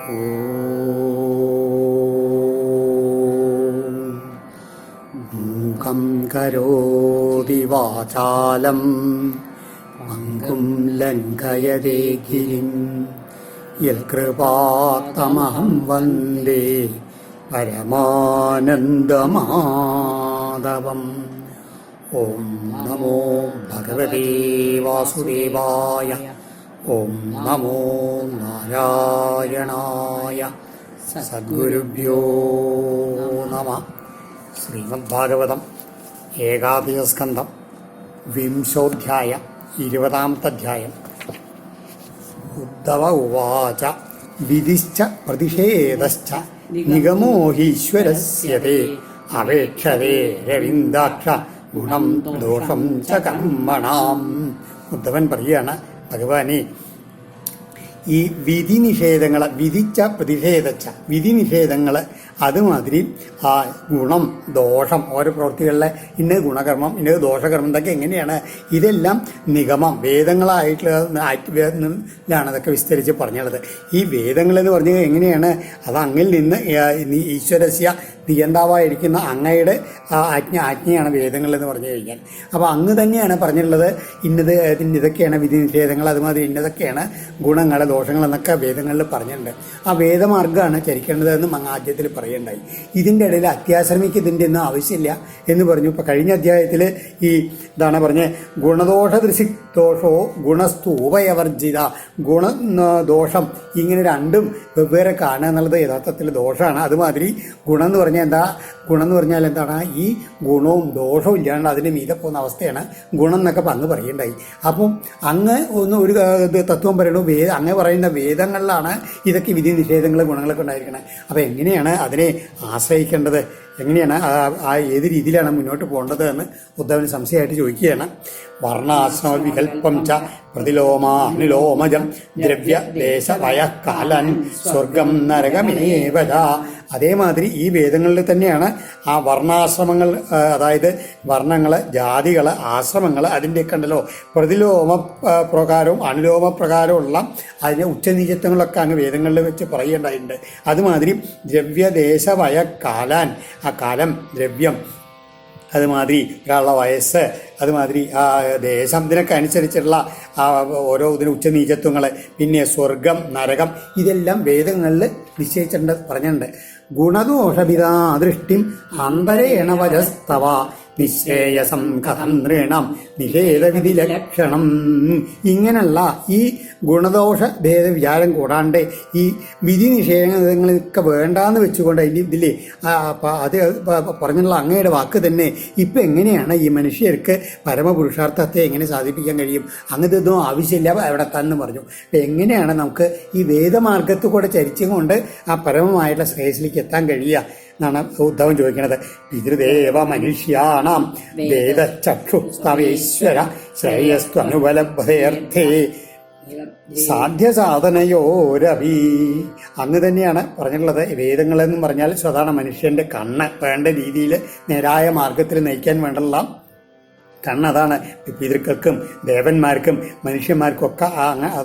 മൂകം കരോതി വാചാലം പങ്കും ലംഘയതേ ഗിരിം യൽകൃപാത്തമഹം വന്ദേ പരമാനന്ദമാധവം. ഓം നമോ ഭഗവതേ വാസുദേവായ. ഓം നമോ നാരായണായ. സദ്ഗുരുഭ്യോ നമഃ. ശ്രീമദ്ഭാഗവതം ഏകാദശസ്കന്ധം വിംശോധ്യായം 20ാമത്തെ അധ്യായം. ഉദ്ധവ ഉവാച വിധിശ്ച പ്രതിഷേധശ്ച നിഗമോ ഹീശ്വരസ്യതേ അപേക്ഷതേ രവിന്ദാക്ഷ ഗുണം ദോഷം ച കർമ്മണാം. ഉദ്ധവൻ പറയുകയാണ്, ഭഗവാനെ, ഈ വിധി നിഷേധങ്ങൾ, വിധിച്ച പ്രതിഷേധിച്ച വിധി നിഷേധങ്ങൾ, അതുമാതിരി ആ ഗുണം ദോഷം, ഓരോ പ്രവൃത്തികളിലെ ഇന്നത് ഗുണകർമ്മം ഇന്നത് ദോഷകർമ്മം, ഇതൊക്കെ എങ്ങനെയാണ്, ഇതെല്ലാം നിഗമം വേദങ്ങളായിട്ടുള്ളതാണ് അതൊക്കെ വിസ്തരിച്ച് പറഞ്ഞുള്ളത്. ഈ വേദങ്ങളെന്ന് പറഞ്ഞത് എങ്ങനെയാണ്, അത് അങ്ങിൽ നിന്ന് ഈശ്വരസ്യ നിയന്താവായിരിക്കുന്ന അങ്ങയുടെ ആജ്ഞയാണ് വേദങ്ങളെന്ന് പറഞ്ഞു കഴിഞ്ഞാൽ. അപ്പോൾ അങ്ങ് തന്നെയാണ് പറഞ്ഞിട്ടുള്ളത് ഇന്നത് ഇതൊക്കെയാണ് വിധി നിഷേധങ്ങൾ, അതുമാതിരി ഇന്നതൊക്കെയാണ് ഗുണങ്ങൾ ദോഷങ്ങൾ എന്നൊക്കെ വേദങ്ങളിൽ പറഞ്ഞിട്ടുണ്ട്. ആ വേദമാർഗ്ഗമാണ് ചരിക്കേണ്ടതെന്ന് ആദ്യത്തിൽ പറയണ്ടായി. ഇതിൻ്റെ ഇടയിൽ അത്യാശ്രമിക്ക് ഇതിൻ്റെ ഒന്നും ആവശ്യമില്ല എന്ന് പറഞ്ഞു. ഇപ്പം കഴിഞ്ഞ അധ്യായത്തിൽ ഈ ഇതാണ് പറഞ്ഞ് ഗുണദോഷ ദൃശി ദോഷോ ഗുണസ്തൂപയവർജിത. ദോഷം ഇങ്ങനെ രണ്ടും വെവ്വേറെ കാണുക എന്നുള്ളത് യഥാർത്ഥത്തിൽ ദോഷമാണ്. അതുമാതിരി ഗുണം എന്ന് പറഞ്ഞാൽ എന്താ, ഗുണം എന്ന് പറഞ്ഞാൽ എന്താണ്, ഈ ഗുണവും ദോഷവും ഇല്ലാണ്ട് അതിന് മീതെ പോകുന്ന അവസ്ഥയാണ് ഗുണം എന്നൊക്കെ അങ്ങ് പറയണ്ടായി. അപ്പം അങ്ങ് ഒരു തത്വം പറയണു, അങ്ങ് പറയുന്ന വേദങ്ങളിലാണ് ഇതൊക്കെ വിധി നിഷേധങ്ങൾ ഗുണങ്ങളൊക്കെ ഉണ്ടായിരിക്കണം. അപ്പം എങ്ങനെയാണ് അതിനെ ആശ്രയിക്കേണ്ടത്, എങ്ങനെയാണ് ഏത് രീതിയിലാണ് മുന്നോട്ട് പോകേണ്ടത് എന്ന് ഉദ്ധവന് സംശയമായിട്ട് ചോദിക്കുകയാണ്. വർണ്ണാശ്രമ വികല്പം ച പ്രതിലോമാനുലോമജം ദ്രവ്യ ദേശ വയ കാലൻ സ്വർഗം നരകമേവ. അതേമാതിരി ഈ വേദങ്ങളിൽ തന്നെയാണ് ആ വർണ്ണാശ്രമങ്ങൾ, അതായത് വർണ്ണങ്ങൾ, ജാതികൾ, ആശ്രമങ്ങൾ, അതിൻ്റെയൊക്കെ ഉണ്ടല്ലോ പ്രതിലോമ പ്രകാരവും അനുലോമ പ്രകാരമുള്ള അതിൻ്റെ ഉച്ചനീചത്വങ്ങളൊക്കെ അങ്ങ് വേദങ്ങളിൽ വെച്ച് പറയേണ്ടതായിട്ടുണ്ട്. അതുമാതിരി ദ്രവ്യദേശ വയ കാലാൻ, ആ കാലം, ദ്രവ്യം, അതുമാതിരി ഒരാളുടെ വയസ്സ്, അതുമാതിരി ആ ദേശം, ഇതിനൊക്കെ അനുസരിച്ചുള്ള ആ ഓരോ ഇതിന് ഉച്ചനീചത്വങ്ങൾ, പിന്നെ സ്വർഗം നരകം, ഇതെല്ലാം വേദങ്ങളിൽ നിശ്ചയിച്ചിട്ടുണ്ട്, പറഞ്ഞിട്ടുണ്ട്. ഗുണദോഷവിദാദൃഷ്ടിം അന്തരേണ വരസ്തവ നിശ്ചേയസം കഥം നൃണം നിഷേധവിധി ലക്ഷണം. ഇങ്ങനെയുള്ള ഈ ഗുണദോഷ ഭേദ വിചാരം കൂടാണ്ട് ഈ വിധി നിഷേധങ്ങളൊക്കെ വേണ്ടാന്ന് വെച്ചുകൊണ്ട് ഇതില്ലേ അത് പറഞ്ഞുള്ള അങ്ങയുടെ വാക്ക് തന്നെ ഇപ്പം എങ്ങനെയാണ് ഈ മനുഷ്യർക്ക് പരമപുരുഷാർത്ഥത്തെ എങ്ങനെ സാധിപ്പിക്കാൻ കഴിയും, അങ്ങനത്തെ ഇതൊന്നും ആവശ്യമില്ല അവിടെ തന്നെ പറഞ്ഞു. അപ്പം എങ്ങനെയാണ് നമുക്ക് ഈ വേദമാർഗത്തിൽ കൂടെ ചരിച്ചും കൊണ്ട് ആ പരമമായിട്ടുള്ള ശ്രേയസിലേക്ക് എത്താൻ കഴിയുക എന്നാണ് ഉദ്ധവൻ ചോദിക്കുന്നത്. പിതൃദേവ മനുഷ്യാണാം വേദചക്ഷുസ്തവേശ്വര ശ്രേയസ്ത്വനുപലബ്ധേർത്ഥേ സാധ്യസാധനയോരവി. അങ്ങ് തന്നെയാണ് പറഞ്ഞിട്ടുള്ളത്. വേദങ്ങളെന്ന് പറഞ്ഞാൽ സാധാരണ മനുഷ്യന്റെ കണ്ണ് വേണ്ട രീതിയിൽ നേരായ മാർഗത്തിൽ നയിക്കാൻ വേണ്ടുള്ള കണ്ണതാണ്. പിതൃക്കൾക്കും ദേവന്മാർക്കും മനുഷ്യന്മാർക്കും ഒക്കെ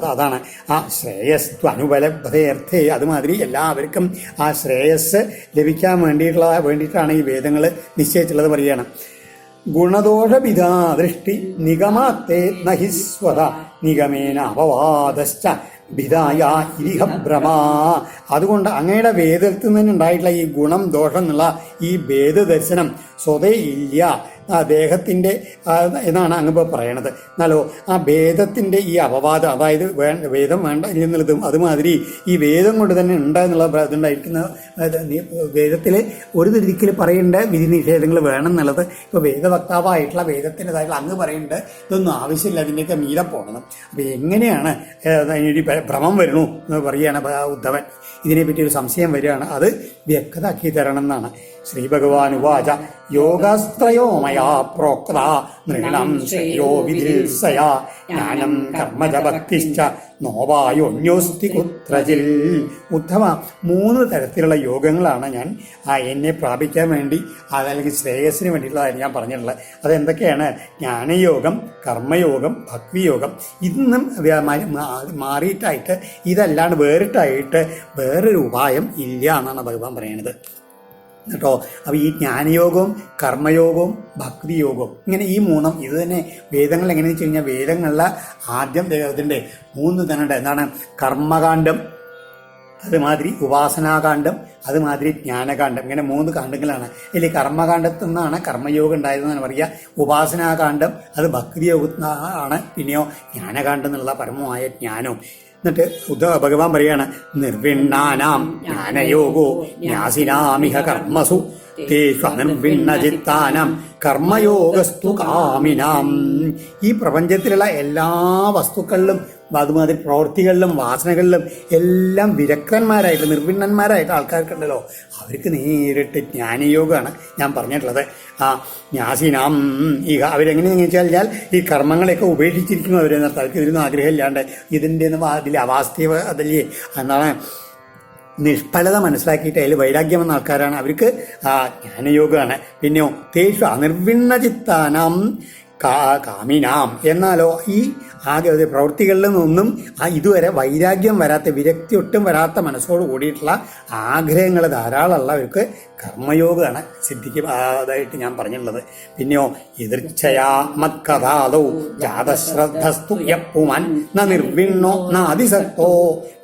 അതാണ് ആ ശ്രേയസ് അനുപലബ്ധേർത്ഥേ. അതുമാതിരി എല്ലാവർക്കും ആ ശ്രേയസ് ലഭിക്കാൻ വേണ്ടിയിട്ടാണ് ഈ വേദങ്ങൾ നിശ്ചയിച്ചുള്ളത് പറയുകയാണ്. ഗുണദോഷവിധാ ദൃഷ്ടി നിഗമാത്തേ നഹിസ്വത നിഗമേന അപവാദശ്ച ഭിതായ ഇരിഹ ഭ്രമാ. അതുകൊണ്ട് അങ്ങയുടെ വേദത്തിൽ നിന്ന് ഉണ്ടായിട്ടുള്ള ഈ ഗുണം ദോഷം എന്നുള്ള ഈ ഭേദദർശനം സ്വതേ ഇല്ല ദേഹത്തിൻ്റെ എന്നാണ് അങ്ങ് പറയണത്. എന്നാലോ ആ ഭേദത്തിൻ്റെ ഈ അപവാദം, അതായത് വേദം വേണ്ട എന്നുള്ളതും അതുമാതിരി ഈ വേദം കൊണ്ട് തന്നെ ഉണ്ട് എന്നുള്ള ഇതുണ്ടായിരിക്കുന്ന വേദത്തിൽ ഒരു രീതിയിൽ പറയേണ്ട വിധി നിഷേധങ്ങൾ വേണം എന്നുള്ളത് ഇപ്പോൾ വേദവക്താവായിട്ടുള്ള വേദത്തിൻ്റെതായിട്ടുള്ള അങ്ങ് പറയുന്നുണ്ട് ഇതൊന്നും ആവശ്യമില്ല, അതിൻ്റെയൊക്കെ മീതെ പോകണം. അപ്പോൾ എങ്ങനെയാണ് ഇനി ഭ്രമം വരുന്നു എന്ന് പറയുകയാണ് ഉദ്ധവൻ. ഇതിനെപ്പറ്റി ഒരു സംശയം വരികയാണ്, അത് വ്യക്തമാക്കി തരണം എന്നാണ്. ശ്രീ ഭഗവാൻ ഉവാച യോഗസ്ത്രയോ മയാ പ്രോക്ത നൃണം ശ്രേയോ വിധിൽസയാ ജ്ഞാനം കർമ്മജ ഭക്തിശ്ച നോവായോന്യോസ്തി കുത്ര തത്രജിൽ. ഉദ്ധവ, 3 തരത്തിലുള്ള യോഗങ്ങളാണ് ഞാൻ എന്നെ പ്രാപിക്കാൻ വേണ്ടി അതല്ലെങ്കിൽ ശ്രേയസ്സിന് വേണ്ടിയിട്ടുള്ളതായിട്ട് ഞാൻ പറഞ്ഞിട്ടുള്ളത്. അതെന്തൊക്കെയാണ്? ജ്ഞാനയോഗം, കർമ്മയോഗം, ഭക്തിയോഗം. ഇന്നും മാറിയിട്ടായിട്ട് ഇതല്ലാണ്ട് വേറിട്ടായിട്ട് വേറൊരു ഉപായം ഇല്ല എന്നാണ് ഭഗവാൻ പറയുന്നത് കേട്ടോ. അപ്പോൾ ഈ ജ്ഞാനയോഗവും കർമ്മയോഗവും ഭക്തിയോഗവും ഇങ്ങനെ ഈ 3 ഇത് തന്നെ വേദങ്ങൾ എങ്ങനെയാണെന്ന് വെച്ച് കഴിഞ്ഞാൽ വേദങ്ങളിലെ ആദ്യം ഇതിൻ്റെ 3 തന്നെ എന്താണ്? കർമ്മകാന്ഡം, അതുമാതിരി ഉപാസനാകാന്ഡം, അതുമാതിരി ജ്ഞാനകാന്ഡം. ഇങ്ങനെ 3 കാണ്ഡങ്ങളാണ്. ഇതിൽ കർമ്മകാന്ഡത്തിൽ നിന്നാണ് കർമ്മയോഗം ഉണ്ടായതെന്നാണ് പറയുക. ഉപാസനാകാന്ഡം അത് ഭക്തിയോഗമാണ്. പിന്നെയോ ജ്ഞാനകാന്ഡം എന്നുള്ള പരമമായ ജ്ഞാനവും. എന്നിട്ട് ഭഗവാൻ പറയാണ്, നിർവിണ്ണാനാം ജ്ഞാനയോഗോ ന്യാസിനാമിഹ കർമ്മസു തേഷു അനിർവിണ്ണചിത്താനാം കർമ്മയോഗസ്തു കാമിനാം. ഈ പ്രപഞ്ചത്തിലുള്ള എല്ലാ വസ്തുക്കളിലും അതുമാതിരി പ്രവൃത്തികളിലും വാസനകളിലും എല്ലാം വിരക്തന്മാരായിട്ട് നിർവിണ്ണന്മാരായിട്ട് ആൾക്കാർക്കുണ്ടല്ലോ, അവർക്ക് നേരിട്ട് ജ്ഞാനയോഗമാണ് ഞാൻ പറഞ്ഞിട്ടുള്ളത്. ന്യാസിനാം അവരെങ്ങനെയാണെന്ന് വെച്ചാൽ ഈ കർമ്മങ്ങളെയൊക്കെ ഉപേക്ഷിച്ചിരിക്കുന്നു. അവർക്ക് ഇതിനൊന്നും ആഗ്രഹമില്ലാണ്ട് ഇതിൻ്റെ അതിൽ അവാസ്തവ അതല്ലേ എന്താണ് നിഷ്ഫലത മനസ്സിലാക്കിയിട്ട് അതിൽ വൈരാഗ്യം വന്ന ആൾക്കാരാണ്. അവർക്ക് ജ്ഞാനയോഗമാണ്. പിന്നെയോ തേഷു അനിർവിണ്ണചിത്താനാം കാമിനാം. എന്നാലോ ഈ ആകെ പ്രവൃത്തികളിൽ നിന്നൊന്നും ഇതുവരെ വൈരാഗ്യം വരാത്ത, വിരക്തി ഒട്ടും വരാത്ത മനസ്സോട് കൂടിയിട്ടുള്ള ആഗ്രഹങ്ങൾ ധാരാളമുള്ളവർക്ക് കർമ്മയോഗമാണ് സിദ്ധിക്കുന്നതായിട്ട് ഞാൻ പറഞ്ഞിട്ടുള്ളത്. പിന്നെയോ എതിർച്ഛയാ മത്കഥാദോ ജാതശ്രദ്ധസ്തു യപ്പുമാൻ ന നിർവിണ്ണോ ന അതിസക്തോ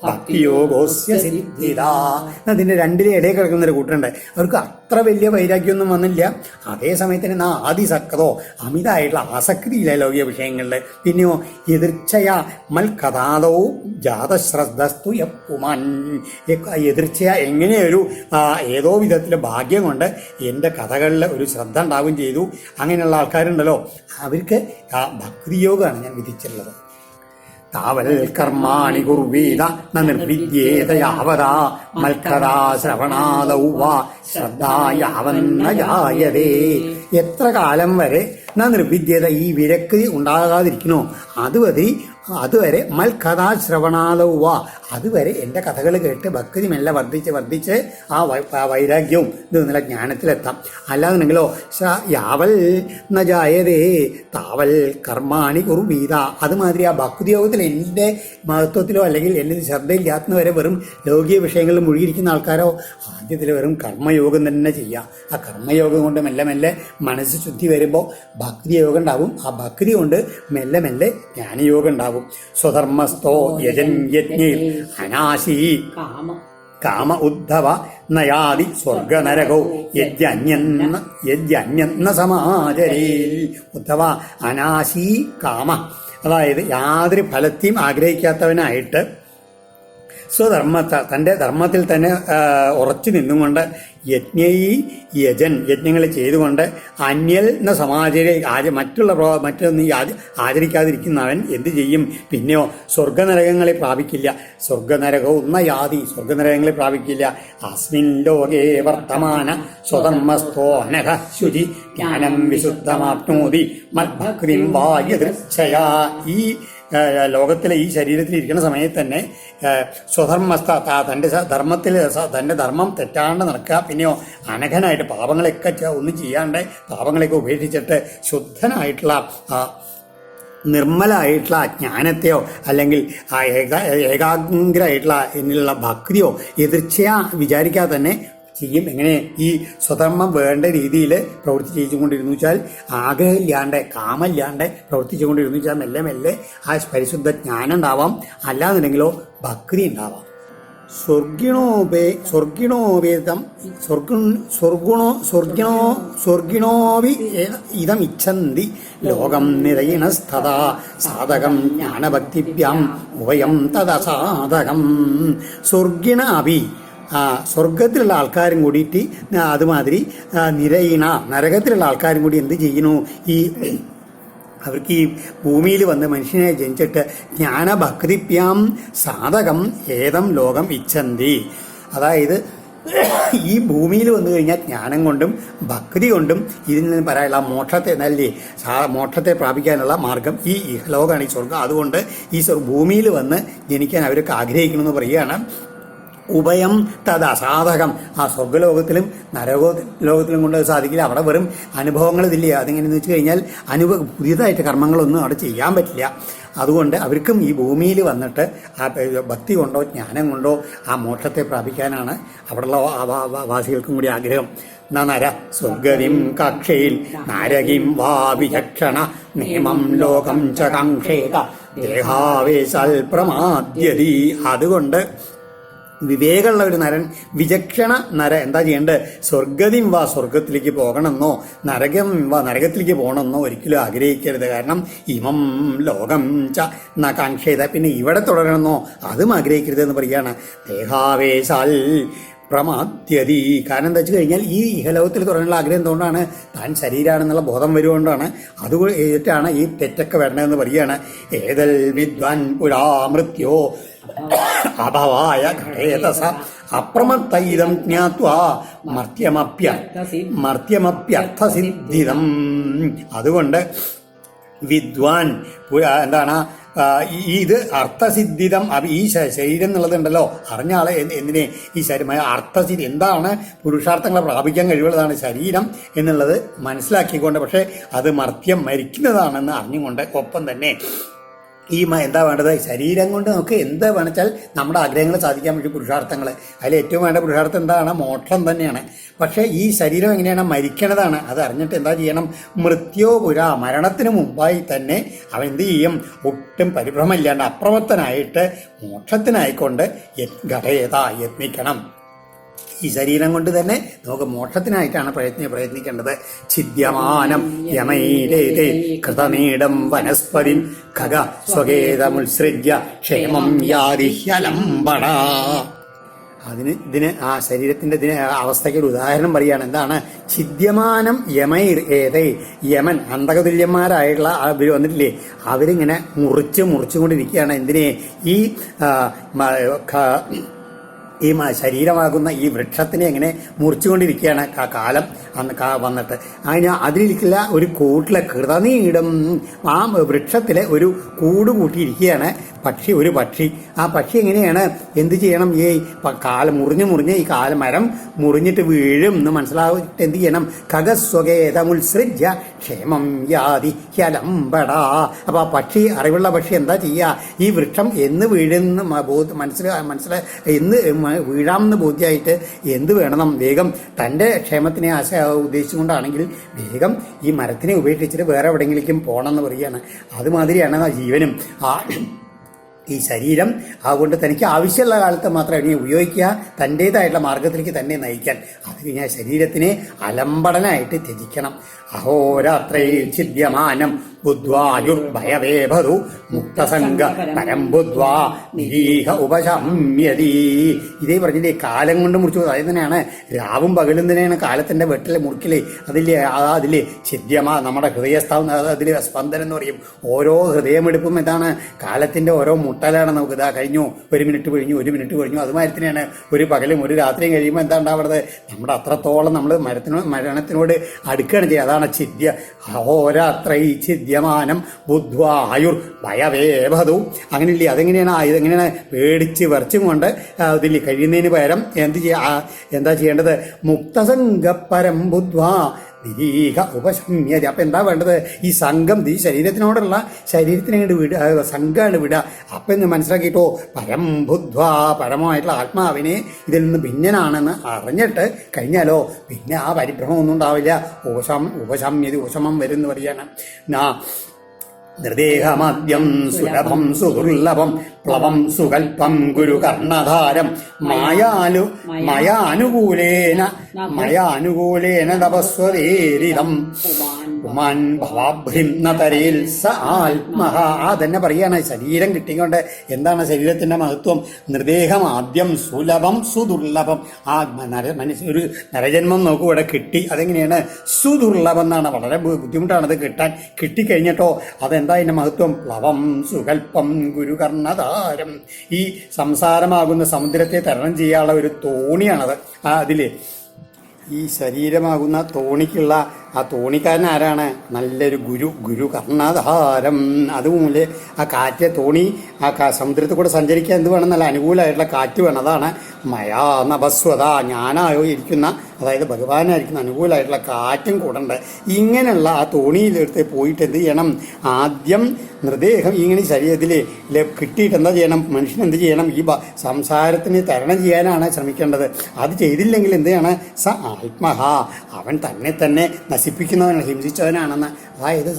ഭക്തിയോഗോസ്യ സിദ്ധിത. അതിൻ്റെ രണ്ടിലെ ഇടയിൽ കിടക്കുന്നൊരു കൂട്ടുണ്ട്. അവർക്ക് അത്ര വലിയ വൈരാഗ്യമൊന്നും വന്നില്ല. അതേ സമയത്തിന് നാ ആദിസക്തോ അമിതമായിട്ടുള്ള ആസക്തിയില്ല ലൗകിക വിഷയങ്ങളിൽ. പിന്നെയോ എതിർച്ഛയ മൽ കഥാതോ ജാതശ്രദ്ധസ്തു യപ്പുമാൻ. എതിർച്ഛയ എങ്ങനെയൊരു ഏതോ വിധത്തിൽ ഭാഗ്യം കൊണ്ട് എൻ്റെ കഥകളിൽ ഒരു ശ്രദ്ധ ഉണ്ടാവുകയും ചെയ്തു. അങ്ങനെയുള്ള ആൾക്കാരുണ്ടല്ലോ, അവർക്ക് ഭക്തിയോഗമാണ് ഞാൻ വിധിച്ചിട്ടുള്ളത്. താവൽ കർമാണി കുർവീത നിർവിദ്യേത യാവതാ മൽക്കഥാ ശ്രവണാദൗ വാ ശ്രദ്ധായാവന്ന ജായതേ. എത്ര കാലം വരെ നിർവിദ്യത ഈ വിരക്തി ഉണ്ടാകാതിരിക്കണോ അതുവരെ മൽക്കഥാ ശ്രവണാദൗ, അതുവരെ എൻ്റെ കഥകൾ കേട്ട് ഭക്തി മെല്ലെ വർദ്ധിച്ച് ആ വൈരാഗ്യവും ഇത് ജ്ഞാനത്തിലെത്താം. അല്ലാന്നുണ്ടെങ്കിലോ യാവൽ ന ജായതേ താവൽ കർമാണി കുർവീത. അതുമാതിരി ആ ഭക്തിയോഗത്തിൽ എൻ്റെ മഹത്വത്തിലോ അല്ലെങ്കിൽ എൻ്റെ ശ്രദ്ധയില്ലാത്തവരെ വരെ വെറും ലൗകിക വിഷയങ്ങളിൽ മുഴുകിയിരിക്കുന്ന ആൾക്കാരോ ആദ്യത്തിൽ വെറും കർമ്മയോഗം തന്നെ ചെയ്യാം. ആ കർമ്മയോഗം കൊണ്ട് മെല്ലെ മെല്ലെ മനസ്സ് ശുദ്ധി വരുമ്പോൾ ഭക്തിയോഗം ഉണ്ടാവും. ആ ഭക്തി കൊണ്ട് മെല്ലെ മെല്ലെ ജ്ഞാനയോഗം ഉണ്ടാവും. സ്വധർമ്മസ്ഥോ യജൻ യജ്ഞയിൽ അനാശീ കാമ ഉദ്ധവ നയാതി സ്വർഗനരകോ യജ്ഞന്യ സമാചരേൽ. ഉദ്ധവ, അനാശീ കാമ, അതായത് യാതൊരു ഫലത്തെയും ആഗ്രഹിക്കാത്തവനായിട്ട് തൻ്റെ ധർമ്മത്തിൽ തന്നെ ഉറച്ചു നിന്നുകൊണ്ട് യജ്ഞങ്ങൾ ചെയ്തുകൊണ്ട് അന്യൽ എന്ന സമാചാര മറ്റൊന്നും ആചരിക്കാതിരിക്കുന്നവൻ എന്ത് ചെയ്യും? പിന്നെയോ സ്വർഗനരകങ്ങളെ പ്രാപിക്കില്ല. സ്വർഗനരകവും യാതി, സ്വർഗനരകങ്ങളെ പ്രാപിക്കില്ല. അസ്മിൻ ലോകേ വർത്തമാന സ്വധർമ്മസ്ഥോ അനഘ ശുചി ജ്ഞാനം വിശുദ്ധമാപ്നോതി മദ്ഭക്തിം വായദൃച്ഛയാ. ഈ ലോകത്തിലെ ഈ ശരീരത്തിൽ ഇരിക്കുന്ന സമയത്ത് തന്നെ സ്വധർമ്മസ്ഥ തൻ്റെ ധർമ്മം തെറ്റാണ്ട് നടക്കുക. പിന്നെയോ അനഘനായിട്ട് പാപങ്ങളൊക്കെ ഒന്നും ചെയ്യാണ്ട് പാപങ്ങളൊക്കെ ഉപേക്ഷിച്ചിട്ട് ശുദ്ധനായിട്ടുള്ള നിർമ്മലമായിട്ടുള്ള ജ്ഞാനത്തെയോ അല്ലെങ്കിൽ ഏകാഗ്രമായിട്ടുള്ള എന്നിലുള്ള ഭക്തിയോ എതിർച്ചയാ വിചാരിക്കാതെ തന്നെ ചെയ്യും. എങ്ങനെ? ഈ സ്വധർമ്മം വേണ്ട രീതിയിൽ പ്രവർത്തിച്ചുകൊണ്ടിരുന്നു വെച്ചാൽ, ആഗ്രഹമില്ലാണ്ട് കാമമില്ലാണ്ട് പ്രവർത്തിച്ചുകൊണ്ടിരുന്നു വെച്ചാൽ മെല്ലെ മെല്ലെ ആ പരിശുദ്ധ ജ്ഞാനം ഉണ്ടാവാം. അല്ലാന്നുണ്ടെങ്കിലോ ഭക്തി ഉണ്ടാവാം. സ്വർഗിണോവി ഇതം ഇച്ഛന്തി ലോകം നിരയിണസ്തഥാ സാധകം ജ്ഞാനഭക്തിഭ്യാം ഉഭയം തദസാധകം. സ്വർഗിണ അഭി, സ്വർഗത്തിലുള്ള ആൾക്കാരും കൂടിയിട്ട് അതുമാതിരി നിരയിണ നരകത്തിലുള്ള ആൾക്കാരും കൂടി എന്ത് ചെയ്യുന്നു? അവർക്ക് ഈ ഭൂമിയിൽ വന്ന് മനുഷ്യനെ ജനിച്ചിട്ട് ജ്ഞാനഭക്തിഭ്യാം സാധകം ഏതം ലോകം ഇച്ഛന്തി. അതായത് ഈ ഭൂമിയിൽ വന്നു കഴിഞ്ഞാൽ ജ്ഞാനം കൊണ്ടും ഭക്തി കൊണ്ടും ഇതിൽ നിന്ന് പറയാനുള്ള മോക്ഷത്തെ നല്ലേ മോക്ഷത്തെ പ്രാപിക്കാനുള്ള മാർഗം ഈ ഇഹലോകമാണ്, ഈ സ്വർഗം. അതുകൊണ്ട് ഈ ഭൂമിയിൽ വന്ന് ജനിക്കാൻ അവരൊക്കെ ആഗ്രഹിക്കണമെന്ന് പറയുകയാണ്. ഉഭയം തത് അസാധകം, ആ സ്വർഗ്ഗലോകത്തിലും ലോകത്തിലും കൊണ്ട് സാധിക്കില്ല. അവിടെ വെറും അനുഭവങ്ങൾ ഇതില്ല. അതെങ്ങനെയെന്ന് വെച്ച് കഴിഞ്ഞാൽ പുതിയതായിട്ട് കർമ്മങ്ങളൊന്നും അവിടെ ചെയ്യാൻ പറ്റില്ല. അതുകൊണ്ട് അവർക്കും ഈ ഭൂമിയിൽ വന്നിട്ട് ആ ഭക്തി കൊണ്ടോ ജ്ഞാനം കൊണ്ടോ ആ മോക്ഷത്തെ പ്രാപിക്കാനാണ് അവിടെയുള്ള വാസികൾക്കും കൂടി ആഗ്രഹം. നര സ്വർഗതിം കക്ഷയിൽ നാരകിം വാ വിചക്ഷണ നിയമം ലോകം ച കാക്ഷേത ദേഹാവേശാൽ പ്രമാദ്യതി. അതുകൊണ്ട് വിവേകമുള്ള ഒരു നരൻ, വിചക്ഷണ നര എന്താ ചെയ്യേണ്ടത്? സ്വർഗതിം വാ, സ്വർഗത്തിലേക്ക് പോകണമെന്നോ നരകം വാ, നരകത്തിലേക്ക് പോകണമെന്നോ ഒരിക്കലും ആഗ്രഹിക്കരുത്. കാരണം ഇമം ലോകം ച ന കാക്ഷേത, പിന്നെ ഇവിടെ തുടരണമെന്നോ അതും ആഗ്രഹിക്കരുത് എന്ന് പറയുകയാണ്. ദേഹാവേശാൽ പ്രമാദ്യതി. കാരണം എന്താ വെച്ച് കഴിഞ്ഞാൽ ഈ ഇഹലോകത്തിൽ തുടരാനുള്ള ആഗ്രഹം എന്തുകൊണ്ടാണ്? താൻ ശരീരമാണെന്നുള്ള ബോധം വരുകൊണ്ടാണ്. അതുകൊണ്ടാണ് ഈ തെറ്റൊക്കെ വരണമെന്ന് പറയുകയാണ്. ഏതൽ വിദ്വാൻ പുരാമൃത്യോ അഭവായ ഘടേതസ അപ്രമത്തൈതം ജ്ഞാത്വാ മർത്യമപ്യർത്ഥസിദ്ധിതം. അതുകൊണ്ട് വിദ്വാൻ എന്താണ് ഇത് അർത്ഥസിദ്ധിതം. ഈ ശരീരം എന്നുള്ളതുണ്ടല്ലോ, അറിഞ്ഞ ആളെ എന്തിനെ ഈ അർത്ഥസിദ്ധി എന്താണ്? പുരുഷാർത്ഥങ്ങളെ പ്രാപിക്കാൻ കഴിവുള്ളതാണ് ശരീരം എന്നുള്ളത് മനസ്സിലാക്കിക്കൊണ്ട്, പക്ഷെ അത് മർത്യം മരിക്കുന്നതാണെന്ന് അറിഞ്ഞുകൊണ്ട് ഒപ്പം തന്നെ ഈ എന്താ വേണ്ടത്? ശരീരം കൊണ്ട് നമുക്ക് എന്താ വേണമെച്ചാൽ നമ്മുടെ ആഗ്രഹങ്ങൾ സാധിക്കാൻ പറ്റും. പുരുഷാർത്ഥങ്ങൾ അതിൽ ഏറ്റവും വേണ്ട പുരുഷാർത്ഥം എന്താണ്? മോക്ഷം തന്നെയാണ്. പക്ഷേ ഈ ശരീരം എങ്ങനെയാണ്? മരിക്കണതാണ്. അത് അറിഞ്ഞിട്ട് എന്താ ചെയ്യണം? മൃത്യോപുര, മരണത്തിന് മുമ്പായി തന്നെ അവൻ എന്ത് ചെയ്യും? ഒട്ടും പരിഭ്രമമില്ലാണ്ട് അപ്രമത്തനായിട്ട് മോക്ഷത്തിനായിക്കൊണ്ട് ഘടയേത യത്നിക്കണം. ഈ ശരീരം കൊണ്ട് തന്നെ നമുക്ക് മോക്ഷത്തിനായിട്ടാണ് പ്രയത്നിക്കേണ്ടത്. ഛിദ്യമാനം യമൈരേതേ കൃതമീടം വനസ്പതിം ഖഗ സ്വകേതമുത്സൃജ്യ ക്ഷേമം യാതിഹ്യലംബട. ഇതിന് ആ ശരീരത്തിന്റെ അവസ്ഥയ്ക്ക് ഒരു ഉദാഹരണം പറയുകയാണ്. എന്താണ്? ഛിദ്യമാനം യമൈർ ഏതേ, യമൻ അന്തകതുല്യന്മാരായിട്ടുള്ള അവർ വന്നിട്ടില്ലേ, അവരിങ്ങനെ മുറിച്ചുകൊണ്ടിരിക്കുകയാണ്. എന്തിനെ? ഈ ശരീരമാകുന്ന ഈ വൃക്ഷത്തിനെ എങ്ങനെ മുറിച്ചുകൊണ്ടിരിക്കുകയാണ് കാലം വന്നിട്ട്. അതിലിരിക്കില്ല ഒരു കൂട്ടിലെ കൃതനീടം, ആ വൃക്ഷത്തിലെ ഒരു കൂട് കൂട്ടിയിരിക്കുകയാണ് ഒരു പക്ഷി. ആ പക്ഷി എങ്ങനെയാണ്? എന്ത് ചെയ്യണം? ഈ കാലം മുറിഞ്ഞ് ഈ മരം മുറിഞ്ഞിട്ട് വീഴും എന്ന് മനസ്സിലാവിട്ട് എന്ത് ചെയ്യണം? ഖഗസ്വകേതമുത്സൃജ്യ ക്ഷേമം യാതി ഹ്യലംബട. അപ്പൊ ആ പക്ഷി, അറിവുള്ള പക്ഷി എന്താ ചെയ്യുക? ഈ വൃക്ഷം എന്ന് വീഴുന്ന എന്ന് വീഴാമെന്ന് ബോധ്യമായിട്ട് എന്ത് വേണം? വേഗം തൻ്റെ ക്ഷേമത്തിനെ ഉദ്ദേശിച്ചുകൊണ്ടാണെങ്കിൽ വേഗം ഈ മരത്തിനെ ഉപേക്ഷിച്ചിട്ട് വേറെ എവിടെയെങ്കിലും പോകണമെന്ന് പറയുകയാണ്. അതുമാതിരിയാണ് ജീവനും. ഈ ശരീരം അതുകൊണ്ട് തനിക്ക് ആവശ്യമുള്ള കാലത്ത് മാത്രം അതിനെ ഉപയോഗിക്കുക, തൻ്റേതായിട്ടുള്ള മാർഗത്തിലേക്ക് തന്നെ നയിക്കാൻ. അത് കഴിഞ്ഞാൽ ശരീരത്തിനെ അലംബടനായിട്ട് ത്യജിക്കണം. അഹോരാത്രയിൽ ഛിദ്യമാനം ബുദ്ധ്വായുർഭയവേഭതു മുക്തസംഗ പരം ബുദ്ധ്വാ നിരീഹ ഉപശമ്യതി. ഇതേ പറഞ്ഞില്ലേ, കാലം കൊണ്ട് മുറിച്ചു. അതായത് തന്നെയാണ് രാവും പകലും തന്നെയാണ് കാലത്തിന്റെ വെട്ടിലെ മുറിക്കലേ. അതിലെ ഛിദ്യമാ നമ്മുടെ ഹൃദയസ്ഥാനം, അതിലെ സ്പന്ദനം എന്ന് പറയും. ഓരോ ഹൃദയമെടുപ്പും എന്താണ്? കാലത്തിന്റെ ഓരോ മുട്ടലാണ്. നമുക്ക് ഇതാ കഴിഞ്ഞു, 1 മിനിറ്റ് കഴിഞ്ഞു, 1 മിനിറ്റ് കഴിഞ്ഞു. അതുമാതിരി തന്നെയാണ് ഒരു പകലും ഒരു രാത്രിയും കഴിയുമ്പോൾ എന്താ ഉണ്ടാവുന്നത്? നമ്മുടെ അത്രത്തോളം നമ്മൾ മരണത്തിനോട് അടുക്കുകയാണ് ചെയ്യുക. അതാണ് ഛിദ്യ. അഹോരാത്രൈ ഛിദ്യമാനം ബുദ്ധ്വായുർ ഭയവേഭതു. അങ്ങനെയില്ലേ? ഇതെങ്ങനെയാണ്? പേടിച്ച് വിറച്ചും കൊണ്ട് ഇതിൽ കഴിയുന്നതിന് പകരം എന്താ ചെയ്യേണ്ടത്? മുക്തസംഗപരം ബുദ്ധ്വാ നിരീഹ ഉപശമ്യതി. അപ്പൊ എന്താ വേണ്ടത്? ഈ സംഘം, ഈ ശരീരത്തിനോടുള്ള ശരീരത്തിനെ വിടുക, സംഘമാണ് വിടുക. അപ്പൊ എന്ന് മനസ്സിലാക്കിയിട്ടോ പരം ബുദ്ധ്വാ, പരമായിട്ടുള്ള ആത്മാവിനെ ഇതിൽ നിന്ന് ഭിന്നനാണെന്ന് അറിഞ്ഞിട്ട് കഴിഞ്ഞാലോ പിന്നെ ആ പരിഭ്രമമൊന്നും ഉണ്ടാവില്ല. ഉപശമ്യതി, ഉപശമം വരും എന്ന് പറയാണ്. നിർദേഹമാദ്യം സുലഭം സുദുർലഭം പ്ലവം സുകൽപ്പം ഗുരു കർണധാരം മയാനുകൂലേന തപസ്വതേരിതം ഉമാൻ ഭവാഭ്രിം നതരേൽ സ ആത്മഹ. ആ തന്നെ പറയാണ്, ശരീരം കിട്ടിക്കൊണ്ട് എന്താണ് ശരീരത്തിന്റെ മഹത്വം? നിർദേഹം ആദ്യം സുലഭം സുദുർലഭം. ആ ഒരു നരജന്മം നോക്കൂ ഇവിടെ കിട്ടി. അതെങ്ങനെയാണ്? സുദുർലഭം എന്നാണ്, വളരെ ബുദ്ധിമുട്ടാണ് അത് കിട്ടാൻ. കിട്ടിക്കഴിഞ്ഞിട്ടോ അതെന്താ അതിന്റെ മഹത്വം? പ്ലവം സുകൽപ്പം ഗുരുകർണധാരം. ഈ സംസാരമാകുന്ന സമുദ്രത്തെ തരണം ചെയ്യാനുള്ള ഒരു തോണിയാണത്. അതില് ഈ ശരീരമാകുന്ന തോണിക്കുള്ള ആ തോണിക്കാരൻ ആരാണ്? നല്ലൊരു ഗുരു കർണധാരം. അതുപോലെ ആ കാറ്റ് തോണി ആ സമുദ്രത്തിൽ കൂടെ സഞ്ചരിക്കാൻ എന്ത് വേണം? നല്ല അനുകൂലമായിട്ടുള്ള കാറ്റ് വേണം. അതാണ് മയാ നഭസ്വത, ഞാനായോ ഇരിക്കുന്ന, അതായത് ഭഗവാനായിരിക്കുന്ന അനുകൂലമായിട്ടുള്ള കാറ്റും കൂടെ ഉണ്ട്. ഇങ്ങനെയുള്ള ആ തോണിയിലെടുത്ത് പോയിട്ട് എന്ത് ചെയ്യണം? ആദ്യം നിർദേഹം ഇങ്ങനെ ശരീരത്തിൽ കിട്ടിയിട്ട് എന്താ ചെയ്യണം? മനുഷ്യൻ എന്ത് ചെയ്യണം? ഈ സംസാരത്തിന് തരണം ചെയ്യാനാണ് ശ്രമിക്കേണ്ടത്. അത് ചെയ്തില്ലെങ്കിൽ എന്ത് ചെയ്യണം? സ ആത്മഹ, അവൻ തന്നെ നശിപ്പിക്കുന്നവനാണ്, ഹിംസിച്ചവനാണെന്ന്. അതായത്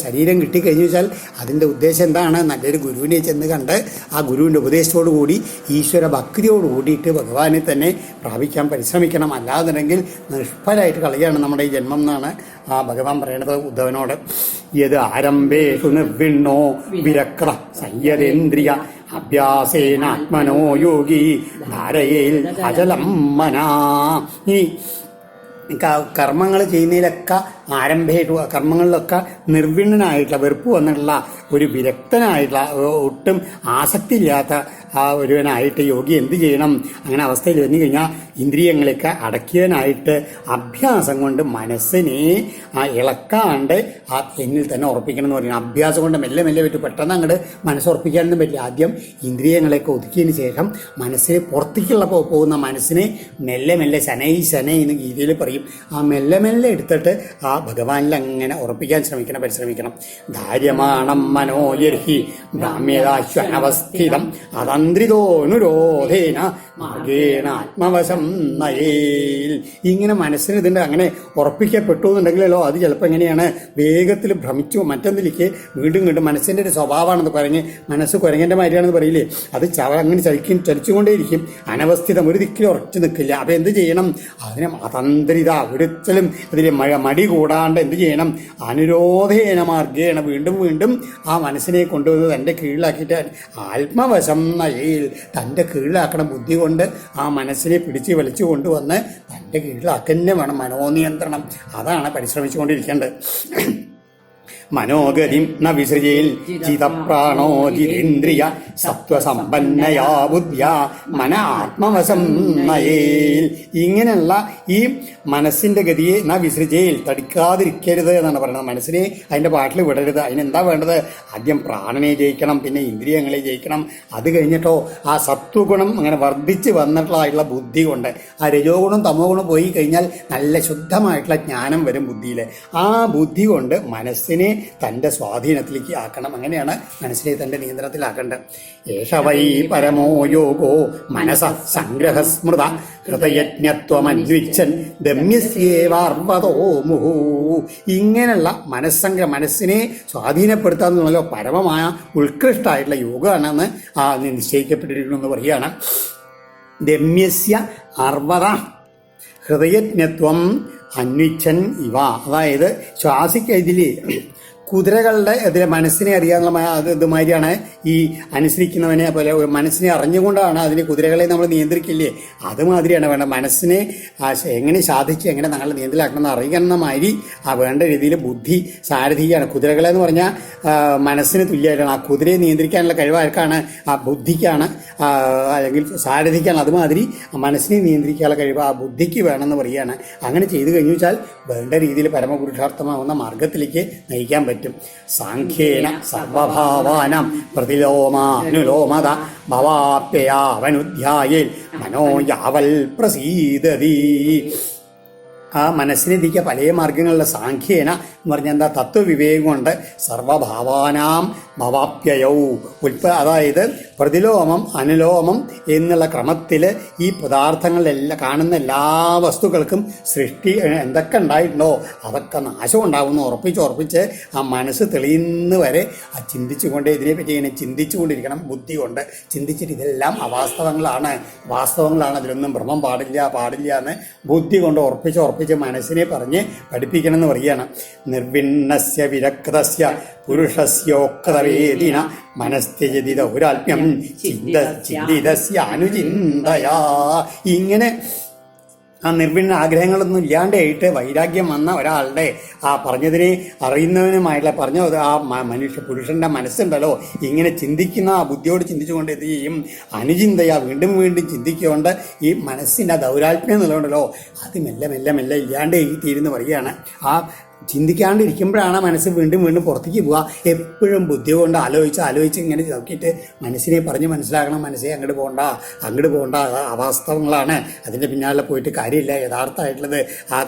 ശരീരം കിട്ടിക്കഴിഞ്ഞു വെച്ചാൽ അതിൻ്റെ ഉദ്ദേശം എന്താണ്? നല്ലൊരു ഗുരുവിനെ ചെന്ന് കണ്ട് ആ ഗുരുവിൻ്റെ ഉപദേശത്തോടു കൂടി ഈശ്വര ഭക്തിയോട് കൂടിയിട്ട് ഭഗവാനെ തന്നെ പ്രാപിക്കാൻ പരിശ്രമിക്കണം. അല്ലാതെങ്കിൽ നിഷ്ഫലമായിട്ട് കളയാണ് നമ്മുടെ ഈ ജന്മം എന്നാണ് ആ ഭഗവാൻ പറയണത് ഉദ്ധവനോട്. യത് ആരംഭേഷു നിർവിണ്ണോ വിരക്ര സംയതേന്ദ്രിയ അഭ്യാസേനാത്മനോ യോഗി ധാരയേൽ അചലം മനാ. ഈ കർമ്മങ്ങൾ ചെയ്യുന്നതിലൊക്കെ കർമ്മങ്ങളിലൊക്കെ നിർവിണ്ണനായിട്ടുള്ള, വെറുപ്പ് വന്നിട്ടുള്ള, ഒരു വിരക്തനായിട്ടുള്ള, ഒട്ടും ആസക്തിയില്ലാത്ത ആ ഒരുവനായിട്ട് യോഗി എന്ത് ചെയ്യണം? അങ്ങനെ അവസ്ഥയിൽ വന്നു കഴിഞ്ഞാൽ ഇന്ദ്രിയങ്ങളൊക്കെ അടക്കിയവനായിട്ട് അഭ്യാസം കൊണ്ട് മനസ്സിനെ ഇളക്കാണ്ട് ആ എന്നിൽ തന്നെ ഉറപ്പിക്കണം എന്ന് പറയുന്നത്. അഭ്യാസം കൊണ്ട് മെല്ലെ പറ്റും. പെട്ടെന്ന് അങ്ങോട്ട് മനസ്സുറപ്പിക്കാനൊന്നും പറ്റില്ല. ആദ്യം ഇന്ദ്രിയങ്ങളെയൊക്കെ ഒതുക്കിയതിന് ശേഷം മനസ്സിനെ പുറത്തേക്കുള്ള പോകുന്ന മനസ്സിനെ മെല്ലെ ശനൈ എന്ന് ഗീതയിൽ പറയും. ആ മെല്ലെ എടുത്തിട്ട് ആ ഭഗവാനിൽ അങ്ങനെ ഉറപ്പിക്കാൻ പരിശ്രമിക്കണം. ധാര്യമാണം മനോയർഹി ഭ്രാമ്യതാശ്വനവസ്ഥിതം അതന്ത്രിതോനുരോധേന മാർഗേണ ആത്മവശം നയേൽ. ഇങ്ങനെ മനസ്സിന് ഇതിൻ്റെ അങ്ങനെ ഉറപ്പിക്കപ്പെട്ടു എന്നുണ്ടെങ്കിലല്ലോ അത് ചിലപ്പോൾ എങ്ങനെയാണ്? വേഗത്തിൽ ഭ്രമിച്ചു മറ്റൊന്നിലേക്ക് വീണ്ടും മനസ്സിൻ്റെ ഒരു സ്വഭാവമാണെന്ന് പറഞ്ഞ് മനസ്സ് കുരങ്ങൻ്റെ മാതിരിയാണെന്ന് പറയില്ലേ, അത് അങ്ങനെ ചലിച്ചുകൊണ്ടേയിരിക്കും. അനവസ്ഥിതം, ഒരു ദിക്കിൽ ഉറച്ചു നിൽക്കില്ല. അപ്പം എന്ത് ചെയ്യണം? അതിനെ അതന്ത്രിത, ഒരിക്കലും ഇതിൽ മടി കൂടാണ്ട് എന്ത് ചെയ്യണം? അനുരോധേന മാർഗേണ വീണ്ടും ആ മനസ്സിനെ കൊണ്ടുവന്ന് തൻ്റെ കീഴിലാക്കിയിട്ട് ആത്മവശം നയേൽ, തൻ്റെ കീഴിലാക്കണം. ബുദ്ധി കൊണ്ട് ആ മനസ്സിനെ പിടിച്ച് വലിച്ചു കൊണ്ടുവന്ന് തൻ്റെ കീഴിലാക്കന്നെ വേണം. മനോനിയന്ത്രണം, അതാണ് പരിശ്രമിച്ചുകൊണ്ടിരിക്കേണ്ടത്. മനോഗതിം ന വിസൃജേൽ ചിതപ്രാണോ ജിതേന്ദ്രിയ സത്വസമ്പന്നയാ ബുദ്ധ്യ മന ആത്മവശം നയേൽ. ഇങ്ങനെയുള്ള ഈ മനസ്സിന്റെ ഗതിയെ ന വിസൃജേൽ, തടിക്കാതിരിക്കരുത് എന്നാണ് പറയുന്നത്. മനസ്സിനെ അതിന്റെ പാട്ടിൽ വിടരുത്. അതിനെന്താ വേണ്ടത്? ആദ്യം പ്രാണനെ ജയിക്കണം, പിന്നെ ഇന്ദ്രിയങ്ങളെ ജയിക്കണം. അത് കഴിഞ്ഞിട്ടോ ആ സത്വഗുണം അങ്ങനെ വർദ്ധിച്ച് വന്നിട്ടുള്ള ബുദ്ധി കൊണ്ട്, ആ രജോ ഗുണം തമോ ഗുണം പോയി കഴിഞ്ഞാൽ നല്ല ശുദ്ധമായിട്ടുള്ള ജ്ഞാനം വരും ബുദ്ധിയിൽ. ആ ബുദ്ധി കൊണ്ട് മനസ്സിനെ തൻ്റെ സ്വാധീനത്തിലേക്ക് ആക്കണം. അങ്ങനെയാണ് മനസ്സിനെ തൻ്റെ നിയന്ത്രണത്തിലാക്കേണ്ടത്. ഏഷ വൈ പരമോ യോഗോ മനസ സംഗ്രഹസ്മൃത ഹൃദയജ്ഞത്വമന്വിച്ഛൻ ദമ്യസ്യേവാർവതോ മുഹു. ഇങ്ങനെയുള്ള മനസ്സിനെ സ്വാധീനപ്പെടുത്താമെന്നുള്ളതോ പരമമായ ഉത്കൃഷ്ടമായിട്ടുള്ള യോഗമാണെന്ന് നിശ്ചയിക്കപ്പെട്ടിരിക്കണമെന്ന് പറയുകയാണ്. ദമ്യസ്യ അർവത ഹൃദയജ്ഞത്വം അന്വിച്ഛൻ ഇവ. അതായത് ഇതിൽ കുതിരകളുടെ ഇതിലെ മനസ്സിനെ അറിയാനുള്ള ഇതുമാതിരിയാണ് ഈ അനുസരിക്കുന്നവനെ പോലെ. മനസ്സിനെ അറിഞ്ഞുകൊണ്ടാണ് അതിന് കുതിരകളെ നമ്മൾ നിയന്ത്രിക്കില്ലേ, അതുമാതിരിയാണ് വേണ്ടത്. മനസ്സിനെ എങ്ങനെ സാധിച്ച് എങ്ങനെ ഞങ്ങൾ നിയന്ത്രിലാക്കണമെന്ന് അറിയുന്ന മാതിരി ആ വേണ്ട രീതിയിൽ ബുദ്ധി സാരഥിയാണ്. കുതിരകളെ എന്ന് പറഞ്ഞാൽ മനസ്സിന് തുല്യമായിട്ടാണ്. ആ കുതിരയെ നിയന്ത്രിക്കാനുള്ള കഴിവാർക്കാണ്? ആ ബുദ്ധിക്കാണ്, അല്ലെങ്കിൽ സാരഥിക്കാണ്. അതുമാതിരി മനസ്സിനെ നിയന്ത്രിക്കാനുള്ള കഴിവ് ആ ബുദ്ധിക്ക് വേണമെന്ന് പറയുകയാണ്. അങ്ങനെ ചെയ്തു കഴിഞ്ഞു വെച്ചാൽ വേണ്ട രീതിയിൽ പരമപുരുഷാർത്ഥമാവുന്ന മാർഗത്തിലേക്ക് നയിക്കാൻ പറ്റും. സാഖ്യേന സർവഭാവാനാം പ്രതിലോമാനുലോമത ഭവാപ്യയാവനുധ്യായേൽ മനോ യാവൽ പ്രസീദതി. ആ മനസ്സിനെത്തിക്കുക പല മാർഗങ്ങളിലുള്ള സാഖ്യേന എന്ന് പറഞ്ഞാൽ എന്താ? തത്വവിവേകം കൊണ്ട് സർവഭാവാനാം ഭവാപ്യയൗ അതായത് പ്രതിലോമം അനുലോമം എന്നുള്ള ക്രമത്തിൽ ഈ പദാർത്ഥങ്ങളിലെല്ലാം കാണുന്ന എല്ലാ വസ്തുക്കൾക്കും സൃഷ്ടി എന്തൊക്കെ ഉണ്ടായിട്ടുണ്ടോ അതൊക്കെ നാശം ഉണ്ടാകുമെന്ന് ഉറപ്പിച്ച് ആ മനസ്സ് തെളിയുന്ന വരെ ആ ചിന്തിച്ചുകൊണ്ട് ഇതിനെപ്പറ്റി ഇങ്ങനെ ചിന്തിച്ചുകൊണ്ടിരിക്കണം. ബുദ്ധി കൊണ്ട് ചിന്തിച്ചിട്ട് ഇതെല്ലാം അവാസ്തവങ്ങളാണ്, അതിലൊന്നും ഭ്രമം പാടില്ല എന്ന് ബുദ്ധി കൊണ്ട് ഉറപ്പിച്ച് മനസ്സിനെ പറഞ്ഞ് പഠിപ്പിക്കണം എന്ന് പറയുകയാണ്. നിർവിണ്ണസ്യ വിരക്തസ്യ പുരുഷസ്യോക്തവേദിന മനസ്ഥ്യജതി ദൗരാത്മ്യം ചിന്തിതസ്യ അനുചിന്തയാ. ഇങ്ങനെ ആ നിർവിണ്ണ ആഗ്രഹങ്ങളൊന്നും ഇല്ലാണ്ടായിട്ട് വൈരാഗ്യം വന്ന ഒരാളുടെ ആ പറഞ്ഞതിനെ അറിയുന്നവനുമായിട്ടുള്ള പറഞ്ഞ ആ പുരുഷന്റെ മനസ്സുണ്ടല്ലോ, ഇങ്ങനെ ചിന്തിക്കുന്ന ആ ബുദ്ധിയോട് ചിന്തിച്ചുകൊണ്ട് എന്ത് ചെയ്യും? അനുചിന്തയാ, വീണ്ടും ചിന്തിക്കൊണ്ട് ഈ മനസ്സിൻ്റെ ദൗരാത്മ്യം എന്നുള്ളതുണ്ടല്ലോ അത് മെല്ലെ ഇല്ലാണ്ട് തീരുന്ന് പറയുകയാണ്. ആ ചിന്തിക്കാണ്ടിരിക്കുമ്പോഴാണ് മനസ്സ് വീണ്ടും പുറത്തേക്ക് പോവുക. എപ്പോഴും ബുദ്ധി കൊണ്ട് ആലോചിച്ച് ഇങ്ങനെ നോക്കിയിട്ട് മനസ്സിനെ പറഞ്ഞ് മനസ്സിലാക്കണം. മനസ്സേ അങ്ങോട്ട് പോകണ്ട, അവാസ്തവങ്ങളാണ്, അതിൻ്റെ പിന്നാലെ പോയിട്ട് കാര്യമില്ല, യഥാർത്ഥമായിട്ടുള്ളത്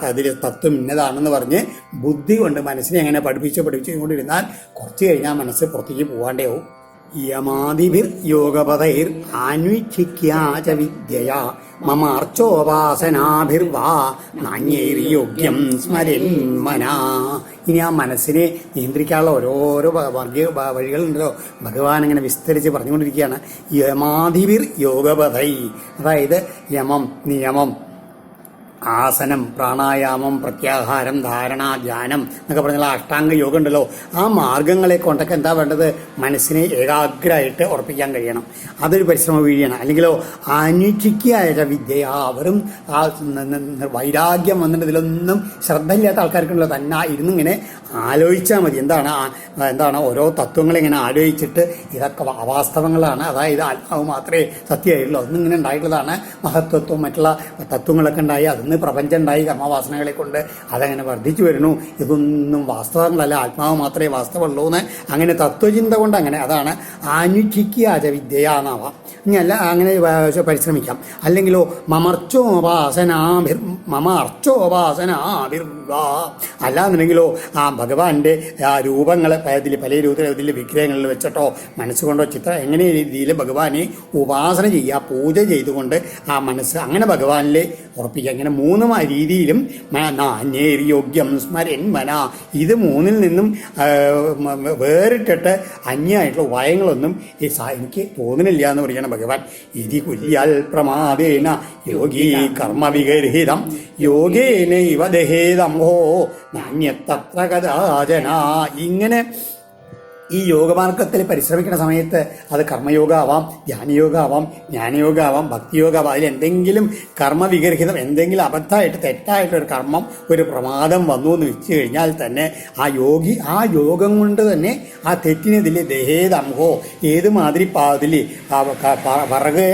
അതിൽ തത്വം ഇന്നതാണെന്ന് പറഞ്ഞ് ബുദ്ധി കൊണ്ട് മനസ്സിനെ അങ്ങനെ പഠിപ്പിച്ചുകൊണ്ടിരുന്നാൽ കുറച്ച് കഴിഞ്ഞാൽ മനസ്സ് പുറത്തേക്ക് പോകാണ്ടേവും. യമാദിഭിർ യോഗപതൈർ ആന്വീക്ഷിക്യാച വിദ്യയാ മമ അർച്ചോപാസനാഭിർവാ നാണ്യൈർയോഗ്യം സ്മരന്മനാ. ഇനി ആ മനസ്സിനെ നിയന്ത്രിക്കാനുള്ള ഓരോരോ വഴികളുണ്ടല്ലോ ഭഗവാൻ ഇങ്ങനെ വിസ്തരിച്ച് പറഞ്ഞുകൊണ്ടിരിക്കുകയാണ്. യമാദിഭിർ യോഗപതൈ, അതായത് യമം നിയമം, ആസനം, പ്രാണായാമം, പ്രത്യാഹാരം, ധാരണ, ധ്യാനം എന്നൊക്കെ പറഞ്ഞാൽ അഷ്ടാംഗ യോഗം ഉണ്ടല്ലോ. ആ മാർഗങ്ങളെ കൊണ്ടൊക്കെ എന്താ വേണ്ടത്? മനസ്സിനെ ഏകാഗ്രമായിട്ട് ഉറപ്പിക്കാൻ കഴിയണം. അതൊരു പരിശ്രമ വീഴിയാണ്. അല്ലെങ്കിലോ അന്വേഷിക്കായ വിദ്യ, അവരും ആ വൈരാഗ്യം വന്നിട്ട് ഇതിലൊന്നും ശ്രദ്ധയില്ലാത്ത ആൾക്കാർക്കുണ്ടല്ലോ തന്നെ ഇരുന്നിങ്ങനെ ആലോചിച്ചാൽ മതി. എന്താണ് ഓരോ തത്വങ്ങളിങ്ങനെ ആലോചിച്ചിട്ട് ഇതൊക്കെ അവാസ്തവങ്ങളാണ്, അതായത് ആത്മാവ് മാത്രമേ സത്യമായിട്ടുള്ളൂ, ഒന്നിങ്ങനെ ഉണ്ടായിട്ടുള്ളതാണ് മഹത്വത്വം, മറ്റുള്ള തത്വങ്ങളൊക്കെ ഉണ്ടായി, അതിന് പ്രപഞ്ചം ഉണ്ടായി കർമ്മവാസനകളെ കൊണ്ട് അതങ്ങനെ വർദ്ധിച്ചു വരുന്നു, ഇതൊന്നും വാസ്തവങ്ങളല്ല, ആത്മാവ് മാത്രമേ വാസ്തവമുള്ളൂ എന്ന് അങ്ങനെ തത്വചിന്ത കൊണ്ട് അങ്ങനെ അതാണ് അന്വേഷിക്കാച വിദ്യയാന്നാവാം. ഇനി അല്ല അങ്ങനെ പരിശ്രമിക്കാം. അല്ലെങ്കിലോ മമ അർച്ചോപാസനാഭിർവാ, അല്ലാന്നുണ്ടെങ്കിലോ ആ ഭഗവാന്റെ ആ രൂപങ്ങളെ പല രൂപത്തിൽ വിഗ്രഹങ്ങളിൽ വെച്ചിട്ടോ മനസ്സുകൊണ്ടോ എങ്ങനെ രീതിയിൽ ഭഗവാനെ ഉപാസന ചെയ്യുക, പൂജ ചെയ്തുകൊണ്ട് ആ മനസ്സ് അങ്ങനെ ഭഗവാനിൽ ഉറപ്പിക്കുക. അങ്ങനെ മൂന്ന് രീതിയിലും നാന്യേര്യോഗ്യം സ്മരന്മന, ഇത് മൂന്നിൽ നിന്നും വേറിട്ടിട്ട് അന്യമായിട്ടുള്ള ഉപായങ്ങളൊന്നും എനിക്ക് തോന്നുന്നില്ല എന്ന് പറയണം ഭഗവാൻ. ഇതി കുല്യാൽ പ്രമാദേന യോഗീ കർമ്മവിഗർഹിതം യോഗേന ഇവ ദഹേതംഹോ നാന്യത്തത്ര കഥാചന. ഇങ്ങനെ ഈ യോഗമാർഗത്തിൽ പരിശ്രമിക്കുന്ന സമയത്ത് അത് കർമ്മയോഗ ആവാം, ധ്യാനയോഗ ആവാം, ജ്ഞാനയോഗ ആവാം, ഭക്തിയോഗ ആവാം. അതിലെന്തെങ്കിലും കർമ്മവിഗർഹിതം, എന്തെങ്കിലും അബദ്ധമായിട്ട് തെറ്റായിട്ടൊരു കർമ്മം, ഒരു പ്രമാദം വന്നു എന്ന് വെച്ച് കഴിഞ്ഞാൽ തന്നെ ആ യോഗി ആ യോഗം കൊണ്ട് തന്നെ ആ തെറ്റിനെതിൽ ദഹേതംഹോ, ഏതുമാതിരി അതിൽ വിറക്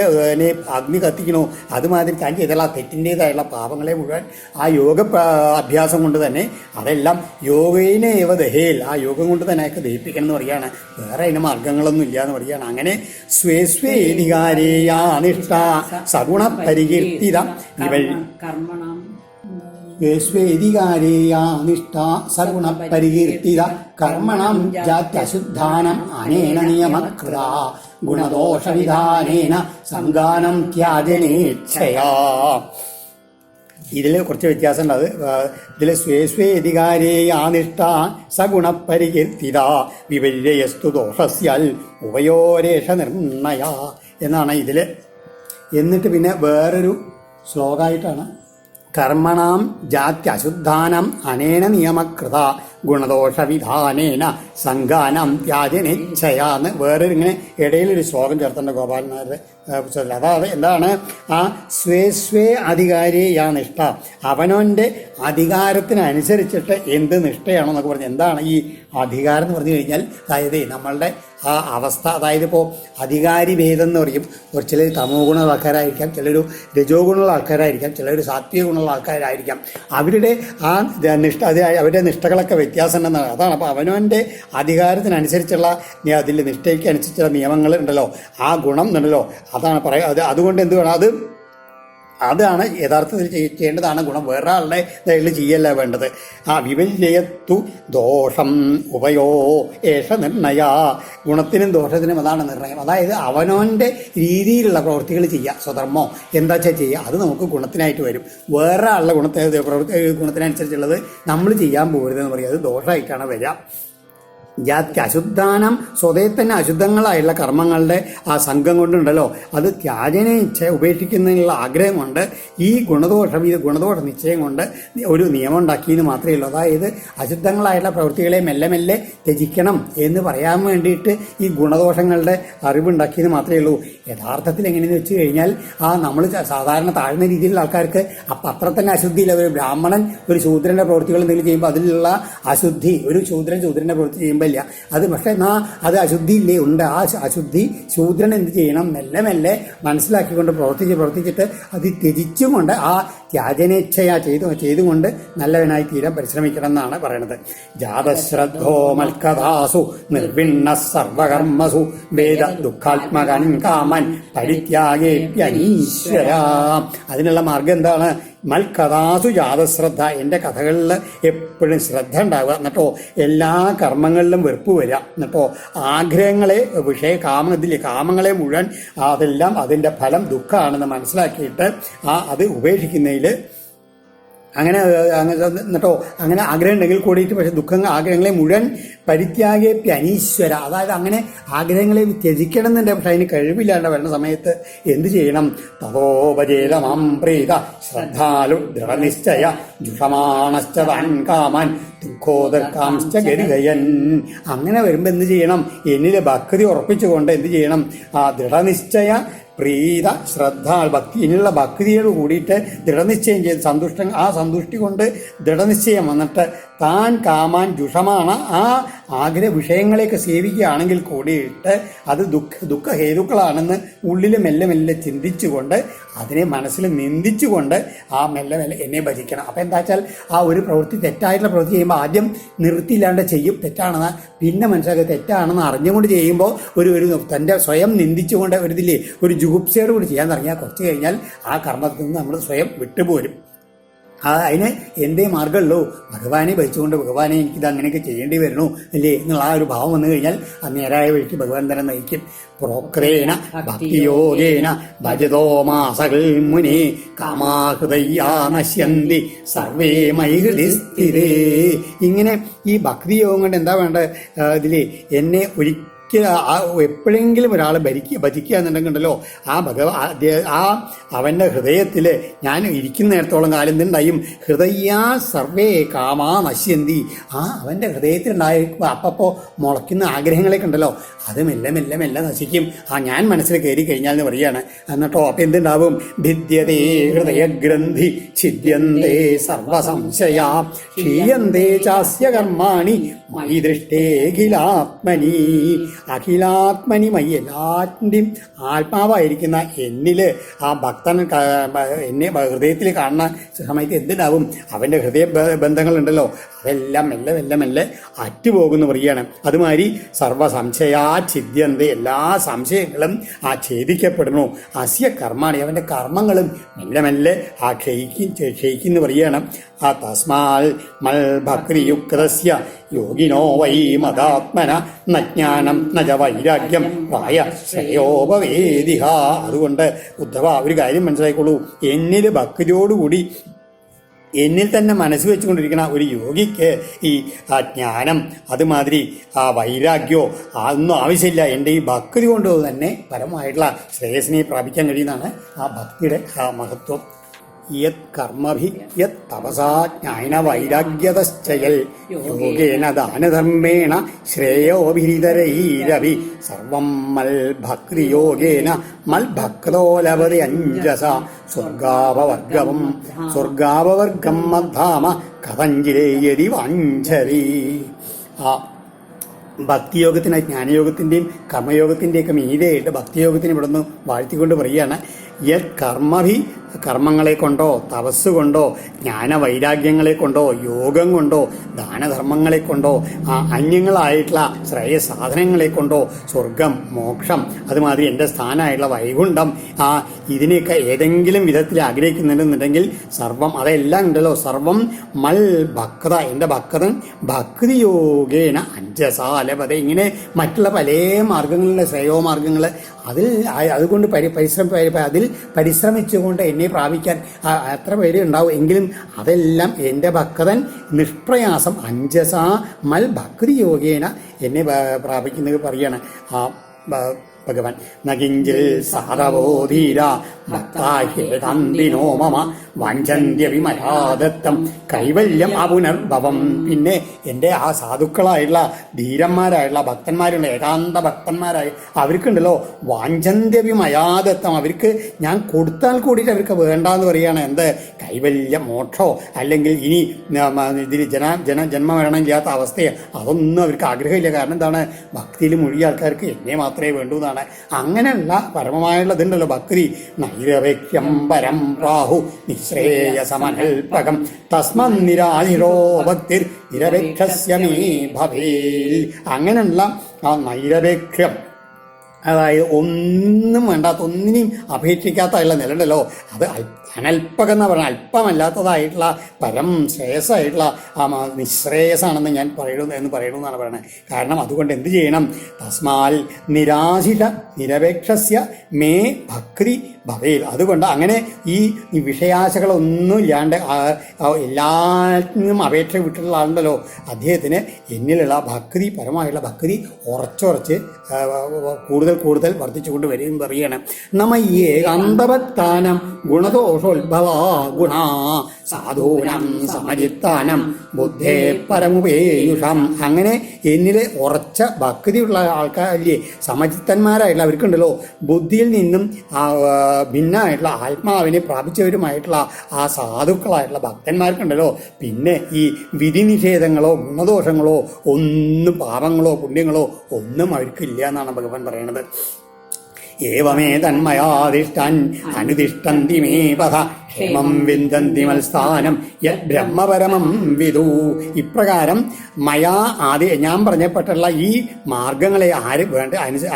അഗ്നി കത്തിക്കണോ അതുമാതിരി താൻ ചെയ്താൽ ആ തെറ്റിൻ്റെതായുള്ള പാപങ്ങളെ മുഴുവൻ ആ യോഗ അഭ്യാസം കൊണ്ട് തന്നെ അതെല്ലാം യോഗേനേവ ദഹേൽ, ആ യോഗം കൊണ്ട് തന്നെ അയാൾക്ക് ദഹിപ്പിക്കണം എന്ന് പറയും. വേറെ അതിന് മാർഗങ്ങളൊന്നും ഇല്ല എന്ന് പറയുകയാണ്. അങ്ങനെ സ്വേസ്വേധികാരേയാനിഷ്ഠ സഗുണ പരികീർത്തിത സ്വേസ്വേധികാരേയാനിഷ്ഠ സഗുണ പരികീർത്തിത കർമ്മണം ജാത്യശുദ്ധാനം അനേന നിയമകൃത ഗുണദോഷവിധാനേന സംഗാനം ത്യാജനേച്ഛയാ. ഇതിൽ കുറച്ച് വ്യത്യാസം ഉണ്ട്. ഇതിൽ സ്വേസ്വേധികാരേയാനിഷ്ഠ സഗുണപരികീർത്തിത വിപര്യസ്തു ദോഷസ്യാൽ ഉഭയോരേഷ നിർണയ എന്നാണ് ഇതിൽ. എന്നിട്ട് പിന്നെ വേറൊരു ശ്ലോകമായിട്ടാണ് കർമ്മണാം ജാത്യശുദ്ധാനം അനേന നിയമകൃത ഗുണദോഷവിധാനേന സംഘാനം ത്യാജനിച്ഛയാന്ന് വേറൊരു ഇങ്ങനെ ഇടയിലൊരു ശ്ലോകം ചേർത്തേണ്ട ഗോപാലൻ നായരുടെ പുസ്തകത്തിൽ. അതായത് എന്താണ്? ആ സ്വേ അധികാരിയാ നിഷ്ഠ, അവനവൻ്റെ അധികാരത്തിനനുസരിച്ചിട്ട് എന്ത് നിഷ്ഠയാണോ എന്നൊക്കെ പറഞ്ഞ് എന്താണ് ഈ അധികാരം എന്ന് പറഞ്ഞു കഴിഞ്ഞാൽ, അതായത് നമ്മളുടെ ആ അവസ്ഥ, അതായത് ഇപ്പോൾ അധികാരി ഭേദം എന്ന് പറയും. ഒരു ചിലർ തമോ ഗുണമുള്ള ആൾക്കാരായിരിക്കാം, ചിലർ രജോ ഗുണമുള്ള ആൾക്കാരായിരിക്കാം, ചിലർ സാത്വിക ഗുണമുള്ള ആൾക്കാരായിരിക്കാം. അവരുടെ ആ നിഷ്ഠ അവരുടെ നിഷ്ഠകളൊക്കെ വ്യത്യാസം ഉണ്ടെന്നാണ്. അതാണ് അപ്പോൾ അവനവൻ്റെ അധികാരത്തിനനുസരിച്ചുള്ള അതിൽ നിഷ്ഠയ്ക്ക് അനുസരിച്ചുള്ള നിയമങ്ങൾ ഉണ്ടല്ലോ, ആ ഗുണം ഉണ്ടല്ലോ, അതാണ് പറയുക. അതുകൊണ്ട് എന്ത് വേണം, അത് അതാണ് യഥാർത്ഥത്തിൽ ചെയ്യേണ്ടതാണ് ഗുണം. വേറൊരാളുടെ ഇതായിട്ട് ചെയ്യല്ല വേണ്ടത്. ആ വിവല്യത്തു ദോഷം ഉപയോ ഏഷ നിർണയ. ഗുണത്തിനും ദോഷത്തിനും അതാണ് നിർണയം. അതായത് അവനവൻ്റെ രീതിയിലുള്ള പ്രവൃത്തികൾ ചെയ്യുക, സ്വധർമ്മോ എന്താ വെച്ചാൽ ചെയ്യുക, അത് നമുക്ക് ഗുണത്തിനായിട്ട് വരും. വേറെ ആളുടെ ഗുണത്തിനനുസരിച്ചുള്ളത് നമ്മൾ ചെയ്യാൻ പോകരുതെന്ന് പറയും, അത് ദോഷമായിട്ടാണ് വരിക. ജാതി അശുദ്ധാനം സ്വതേ തന്നെ അശുദ്ധങ്ങളായുള്ള കർമ്മങ്ങളുടെ ആ സംഘം കൊണ്ടുണ്ടല്ലോ, അത് ത്യാജനെ ഉപേക്ഷിക്കുന്നതിനുള്ള ആഗ്രഹം കൊണ്ട് ഈ ഗുണദോഷ നിശ്ചയം കൊണ്ട് ഒരു നിയമം ഉണ്ടാക്കിയെന്ന് മാത്രമേ ഉള്ളൂ. അതായത് അശുദ്ധങ്ങളായിട്ടുള്ള പ്രവൃത്തികളെ മെല്ലെ മെല്ലെ ത്യജിക്കണം എന്ന് പറയാൻ വേണ്ടിയിട്ട് ഈ ഗുണദോഷങ്ങളുടെ അറിവുണ്ടാക്കിയെന്ന് മാത്രമേ ഉള്ളൂ. യഥാർത്ഥത്തിൽ എങ്ങനെയെന്ന് വെച്ച് കഴിഞ്ഞാൽ നമ്മൾ സാധാരണ താഴ്ന്ന രീതിയിലുള്ള ആൾക്കാർക്ക് അപ്പം അത്ര തന്നെ അശുദ്ധിയില്ല. ഒരു ബ്രാഹ്മണൻ ഒരു ശൂദ്രൻ്റെ പ്രവൃത്തികൾ എന്തെങ്കിലും ചെയ്യുമ്പോൾ അതിലുള്ള അശുദ്ധി ഒരു ശൂദ്രൻ്റെ പ്രവൃത്തി ചെയ്യുമ്പോൾ ഇല്ല അത്. പക്ഷെ അത് അശുദ്ധിയില്ലേ ഉണ്ട്. ആ അശുദ്ധി ശൂദ്രൻ എന്ത് ചെയ്യണം, മെല്ലെ മെല്ലെ മനസ്സിലാക്കിക്കൊണ്ട് പ്രവർത്തിച്ചിട്ട് അത് ത്യജിച്ചുകൊണ്ട് ആ ത്യാജനേച്ഛയാ ചെയ്തുകൊണ്ട് നല്ലവനായി തീരാൻ പരിശ്രമിക്കണം എന്നാണ് പറയണത്. ജാതശ്രദ്ധോ മൽക്കഥാസു നിർവിണ്ണ സർവകർമ്മസു വേദ ദുഃഖാത്മകൻ കാമൻ പരിത്യാഗേപ്യനീശ്വര. അതിനുള്ള മാർഗം എന്താണ്? മൽക്കഥാസു ജാതശ്രദ്ധ, എൻ്റെ കഥകളിൽ എപ്പോഴും ശ്രദ്ധ ഉണ്ടാവുക. എന്നിട്ടോ എല്ലാ കർമ്മങ്ങളിലും വെറുപ്പ് വരിക. എന്നിട്ടോ ആഗ്രഹങ്ങളെ കാമങ്ങളെ മുഴുവൻ അതെല്ലാം അതിൻ്റെ ഫലം ദുഃഖമാണെന്ന് മനസ്സിലാക്കിയിട്ട് അത് ഉപേക്ഷിക്കുന്നതിൽ എന്നിട്ടോ അങ്ങനെ ആഗ്രഹം ഉണ്ടെങ്കിൽ കൂടിയിട്ട് പക്ഷെ ആഗ്രഹങ്ങളെ മുഴുവൻ പരിത്യാഗേപ്യനീശ്വര. അതായത് അങ്ങനെ ആഗ്രഹങ്ങളെ ത്യജിക്കണം എന്നുണ്ട്. പക്ഷെ അതിന് കഴിവില്ലാണ്ട് വരുന്ന സമയത്ത് എന്ത് ചെയ്യണം? തഥോപജേതമാം പ്രീത ശ്രദ്ധാലു ദൃഢനിശ്ചയ ജുഷമാണശ്ച താൻ കാമാൻ ദുഃഖോദർക്കാംശ്ച ഗരുകയൻ. അങ്ങനെ വരുമ്പോൾ എന്ത് ചെയ്യണം? എന്നിൽ ഭക്തി ഉറപ്പിച്ചുകൊണ്ട് എന്ത് ചെയ്യണം? ആ ദൃഢനിശ്ചയ പ്രീത ശ്രദ്ധ ഇനിയുള്ള ഭക്തിയോട് കൂടിയിട്ട് ദൃഢനിശ്ചയം ചെയ്ത് സന്തുഷ്ടി കൊണ്ട് ദൃഢനിശ്ചയം വന്നിട്ട് താൻ കാമാൻ ജുഷമാണ് ആ ആഗ്രഹ വിഷയങ്ങളെയൊക്കെ സേവിക്കുകയാണെങ്കിൽ കൂടിയിട്ട് അത് ദുഃഖഹേതുക്കളാണെന്ന് ഉള്ളിൽ മെല്ലെ മെല്ലെ ചിന്തിച്ചുകൊണ്ട് അതിനെ മനസ്സിൽ നിന്ദിച്ചുകൊണ്ട് മെല്ലെ മെല്ലെ എന്നെ ഭജിക്കണം. അപ്പം എന്താ വെച്ചാൽ ആ ഒരു പ്രവൃത്തി തെറ്റായിട്ടുള്ള പ്രവൃത്തി ചെയ്യുമ്പോൾ ആദ്യം നിർത്തിയില്ലാണ്ട് ചെയ്യും, തെറ്റാണെന്ന് പിന്നെ മനസ്സിലാക്കി തെറ്റാണെന്ന് അറിഞ്ഞുകൊണ്ട് ചെയ്യുമ്പോൾ ഒരു തൻ്റെ സ്വയം നിന്ദിച്ചുകൊണ്ട് ഒരു ജുഗുപ്സയോട് കൂടി ചെയ്യാൻ തുടങ്ങിയാൽ കുറച്ച് കഴിഞ്ഞാൽ ആ കർമ്മത്തിൽ നിന്ന് നമ്മൾ സ്വയം വിട്ടുപോരും. അതിന് എന്തേ മാർഗമുള്ളൂ? ഭഗവാനെ ഭജിച്ചുകൊണ്ട് ഭഗവാനെ എനിക്കിത് അങ്ങനെയൊക്കെ ചെയ്യേണ്ടി വരണു അല്ലേ എന്നുള്ള ആ ഒരു ഭാവം വന്നു കഴിഞ്ഞാൽ ആ നേരായ വഴിക്ക് ഭഗവാൻ തന്നെ നയിക്കും. പ്രോക്രേണ ഭക്തിയോഗേന ഭജതോ മാസകൾ മുനി കാമാഹൃദയ്യാ നശ്യന്തി സർവേ മയി ഹൃദി സ്ഥിരേ. ഇങ്ങനെ ഈ ഭക്തിയോഗം കൊണ്ട് എന്താ വേണ്ടത്? ഇതിൽ എന്നെ എപ്പോഴെങ്കിലും ഒരാൾ ഭജിക്കുക എന്നുണ്ടെങ്കിലോ അവൻ്റെ ഹൃദയത്തിൽ ഞാൻ ഇരിക്കുന്ന നേരത്തോളം കാലം എന്തുണ്ടായും? ഹൃദയാ സർവേ കാമാ നശ്യന്തി. അവൻ്റെ ഹൃദയത്തിലുണ്ടായി അപ്പോൾ മുളയ്ക്കുന്ന ആഗ്രഹങ്ങളൊക്കെ ഉണ്ടല്ലോ അത് മെല്ലെ മെല്ലെ മെല്ലെ നശിക്കും. ഞാൻ മനസ്സിൽ കയറി കഴിഞ്ഞാൽ എന്ന് പറയുകയാണ്. എന്നിട്ടോ അപ്പം എന്തുണ്ടാവും? ഭിദ്യതേ ഹൃദയഗ്രന്ഥി ഛിദ്യന്തേ സർവസംശയ ക്ഷീയന്തേ ചാസ്യ കർമാണി മയി ദൃഷ്ടേഖിലാത്മനി. അഖിലാത്മനി മയി എല്ലാറ്റിൻ്റെയും ആത്മാവായിരിക്കുന്ന എന്നിൽ ആ ഭക്തൻ എന്നെ ഹൃദയത്തിൽ കാണുന്ന സമയത്ത് എന്തിനാവും? അവൻ്റെ ഹൃദയ ബന്ധങ്ങളുണ്ടല്ലോ അതെല്ലാം മെല്ലെ മെല്ലെ മെല്ലെ അറ്റുപോകുന്നു പറയുകയാണ്. അതുമാതിരി സർവസംശയാ ഛിദ്യന്ത എല്ലാ സംശയങ്ങളും ഛേദിക്കപ്പെടുന്നു. അസ്യ കർമാണി അവൻ്റെ കർമ്മങ്ങളും മെല്ലെ മെല്ലെ ക്ഷയിക്കുന്നു പറയുകയാണ്. തസ്മാൽ മൽ ഭക്തിയുക്തസ്യ യോഗിനോ വൈ മദാത്മന നജ്ഞാനം നജ വൈരാഗ്യം പ്രായ ശ്രേയോപവേദിഹ. അതുകൊണ്ട് ഉദ്ധവ ഒരു കാര്യം മനസ്സിലായിക്കോളൂ, എന്നിൽ ഭക്തിയോടുകൂടി എന്നിൽ തന്നെ മനസ്സ് വെച്ചുകൊണ്ടിരിക്കുന്ന ഒരു യോഗിക്ക് ഈ ജ്ഞാനം അതുമാതിരി വൈരാഗ്യമോ അതൊന്നും ആവശ്യമില്ല. എൻ്റെ ഈ ഭക്തി കൊണ്ട് തന്നെ പരമായിട്ടുള്ള ശ്രേയസിനെ പ്രാപിക്കാൻ കഴിയുന്നതാണ് ആ ഭക്തിയുടെ മഹത്വം. യത് കർമ്മഭി യത് തപസാ ജ്ഞാന വൈരാഗ്യതശ്ചയൽ യോഗേന ദാനധർമ്മേണ ശ്രേയോഭിരിതരൈരഭി സർവം മൽ ഭക്തിയോഗേന മൽ ഭക്തോലപതി അഞ്ജസ സ്വർഗാപവർഗം മദ്ധാമ കഥഞ്ചിരേയതി വാഞ്ചരി. ഭക്തിയോഗത്തിന് ജ്ഞാനയോഗത്തിൻ്റെയും കർമ്മയോഗത്തിൻ്റെയൊക്കെ മീതെയായിട്ട് ഭക്തിയോഗത്തിന് ഇവിടെ നിന്ന് വാഴ്ത്തിക്കൊണ്ട് പറയുകയാണ്. യത് കർമ്മഭി കർമ്മങ്ങളെ കൊണ്ടോ തപസ് കൊണ്ടോ ജ്ഞാനവൈരാഗ്യങ്ങളെ കൊണ്ടോ യോഗം കൊണ്ടോ ദാനധർമ്മങ്ങളെ കൊണ്ടോ അന്യങ്ങളായിട്ടുള്ള ശ്രേയസാധനങ്ങളെ കൊണ്ടോ സ്വർഗം മോക്ഷം അതുമാതിരി എൻ്റെ സ്ഥാനമായിട്ടുള്ള വൈകുണ്ഠം ഇതിനെയൊക്കെ ഏതെങ്കിലും വിധത്തിൽ ആഗ്രഹിക്കുന്നുണ്ടെന്നുണ്ടെങ്കിൽ സർവം അതെല്ലാം ഉണ്ടല്ലോ സർവം മൽ ഭക്ത എൻ്റെ ഭക്തൻ ഭക്തിയോഗേന അഞ്ജസാലപത ഇങ്ങനെ മറ്റുള്ള പല മാർഗങ്ങളിലെ ശ്രേയോമാർഗങ്ങൾ അതുകൊണ്ട് അതിൽ പരിശ്രമിച്ചുകൊണ്ട് എന്നെ പ്രാപിക്കാൻ എത്ര പേര് ഉണ്ടാവും എങ്കിലും അതെല്ലാം എൻ്റെ ഭക്തൻ നിഷ്പ്രയാസം അഞ്ജസാ മൽ ഭക്തിയോഗേന എന്നെ പ്രാപിക്കുന്നത് പറയാണ് ഭഗവാൻ നകിഞ്ചിൽ സാധവോധീര ഭക്താഹേതന്തിനോ മമ വാഞ്ചന്ത്യവിമലാദത്തം കൈവല്യം അപുനർഭവം. പിന്നെ എൻ്റെ ആ സാധുക്കളായിട്ടുള്ള ധീരന്മാരായിട്ടുള്ള ഭക്തന്മാരുണ്ട്, ഏകാന്ത ഭക്തന്മാരായി അവർക്കുണ്ടല്ലോ വാഞ്ചന്ത്യവിമയാദത്തം, അവർക്ക് ഞാൻ കൊടുത്താൽ കൂടിയിട്ട് അവർക്ക് വേണ്ടാന്ന് പറയുകയാണ്. എന്ത് കൈവല്യ മോക്ഷോ അല്ലെങ്കിൽ ഇനി ഇതിൽ ജന്മമരണം ചെയ്യാത്ത അവസ്ഥയെ അതൊന്നും അവർക്ക് ആഗ്രഹമില്ല. കാരണം എന്താണ്, ഭക്തിയിൽ മുഴുകിയ ആൾക്കാർക്ക് എന്നെ മാത്രമേ വേണ്ടൂ എന്നാണ്. അങ്ങനെയുള്ള പരമമായുള്ളതുണ്ടല്ലോ ഭക്തി. നൈരവേക്യം പരം പ്രാഹു നിശ്രേയസമനൽപകം തസ്മൻ നിരാനിരോ ഭക്തിർ നിരപേക്ഷസ്യമേ ഭവേൽ. അങ്ങനെയുള്ള ആ നൈരപേക്ഷം, അതായത് ഒന്നും വേണ്ടാത്ത ഒന്നിനെയും അപേക്ഷിക്കാത്തതായുള്ള നിലണ്ടല്ലോ, അത് അനൽപകം എന്ന് പറഞ്ഞാൽ അല്പമല്ലാത്തതായിട്ടുള്ള പരം ശ്രേയസ്സായിട്ടുള്ള നിശ്രേയസാണെന്ന് ഞാൻ പറയണമെന്നാണ് പറയുന്നത്. കാരണം അതുകൊണ്ട് എന്ത് ചെയ്യണം, തസ്മാൽ നിരാശിത നിരപേക്ഷസ്യ മേ ഭക്തി ഭവേൽ. അതുകൊണ്ട് അങ്ങനെ ഈ വിഷയാശകളൊന്നും ഇല്ലാണ്ട് എല്ലാത്തിനും അപേക്ഷ വിട്ടിട്ടുള്ള ആളുണ്ടല്ലോ, അദ്ദേഹത്തിന് എന്നിലുള്ള ഭക്തി പരമായുള്ള ഭക്തി ഉറച്ചുറച്ച് കൂടുതൽ വർദ്ധിച്ചുകൊണ്ട് വരികയും പറയുകയാണ്. നമ്മ ഈ ഏകാന്തഭക്താനം ഗുണദോഷോത്ഭവ ഗുണ സാധൂനം സമചിത്താനം ബുദ്ധേ പരമുപേയുഷം. അങ്ങനെ എന്നിൽ ഉറച്ച ഭക്തിയുള്ള ആൾക്കാരില്ലേ, സമചിത്തന്മാരായിട്ടുള്ള അവർക്കുണ്ടല്ലോ, ബുദ്ധിയിൽ നിന്നും ഭിന്നമായിട്ടുള്ള ആത്മാവിനെ പ്രാപിച്ചവരുമായിട്ടുള്ള ആ സാധുക്കളായിട്ടുള്ള ഭക്തന്മാർക്കുണ്ടല്ലോ, പിന്നെ ഈ വിധി നിഷേധങ്ങളോ ഗുണദോഷങ്ങളോ ഒന്നും പാപങ്ങളോ പുണ്യങ്ങളോ ഒന്നും അവർക്കില്ല എന്നാണ് ഭഗവാൻ പറയണത്. ഏവമേ തന്മയാധിഷ്ഠാൻ അനുതിഷ്ഠന്തി മേ പഥ ക്ഷേമം വിന്ദന്തി മത്സ്ഥാനം യത് ബ്രഹ്മപരമം വിദു. ഇപ്രകാരം മയാ ഞാൻ പറഞ്ഞപ്പെട്ടുള്ള ഈ മാർഗങ്ങളെ ആര്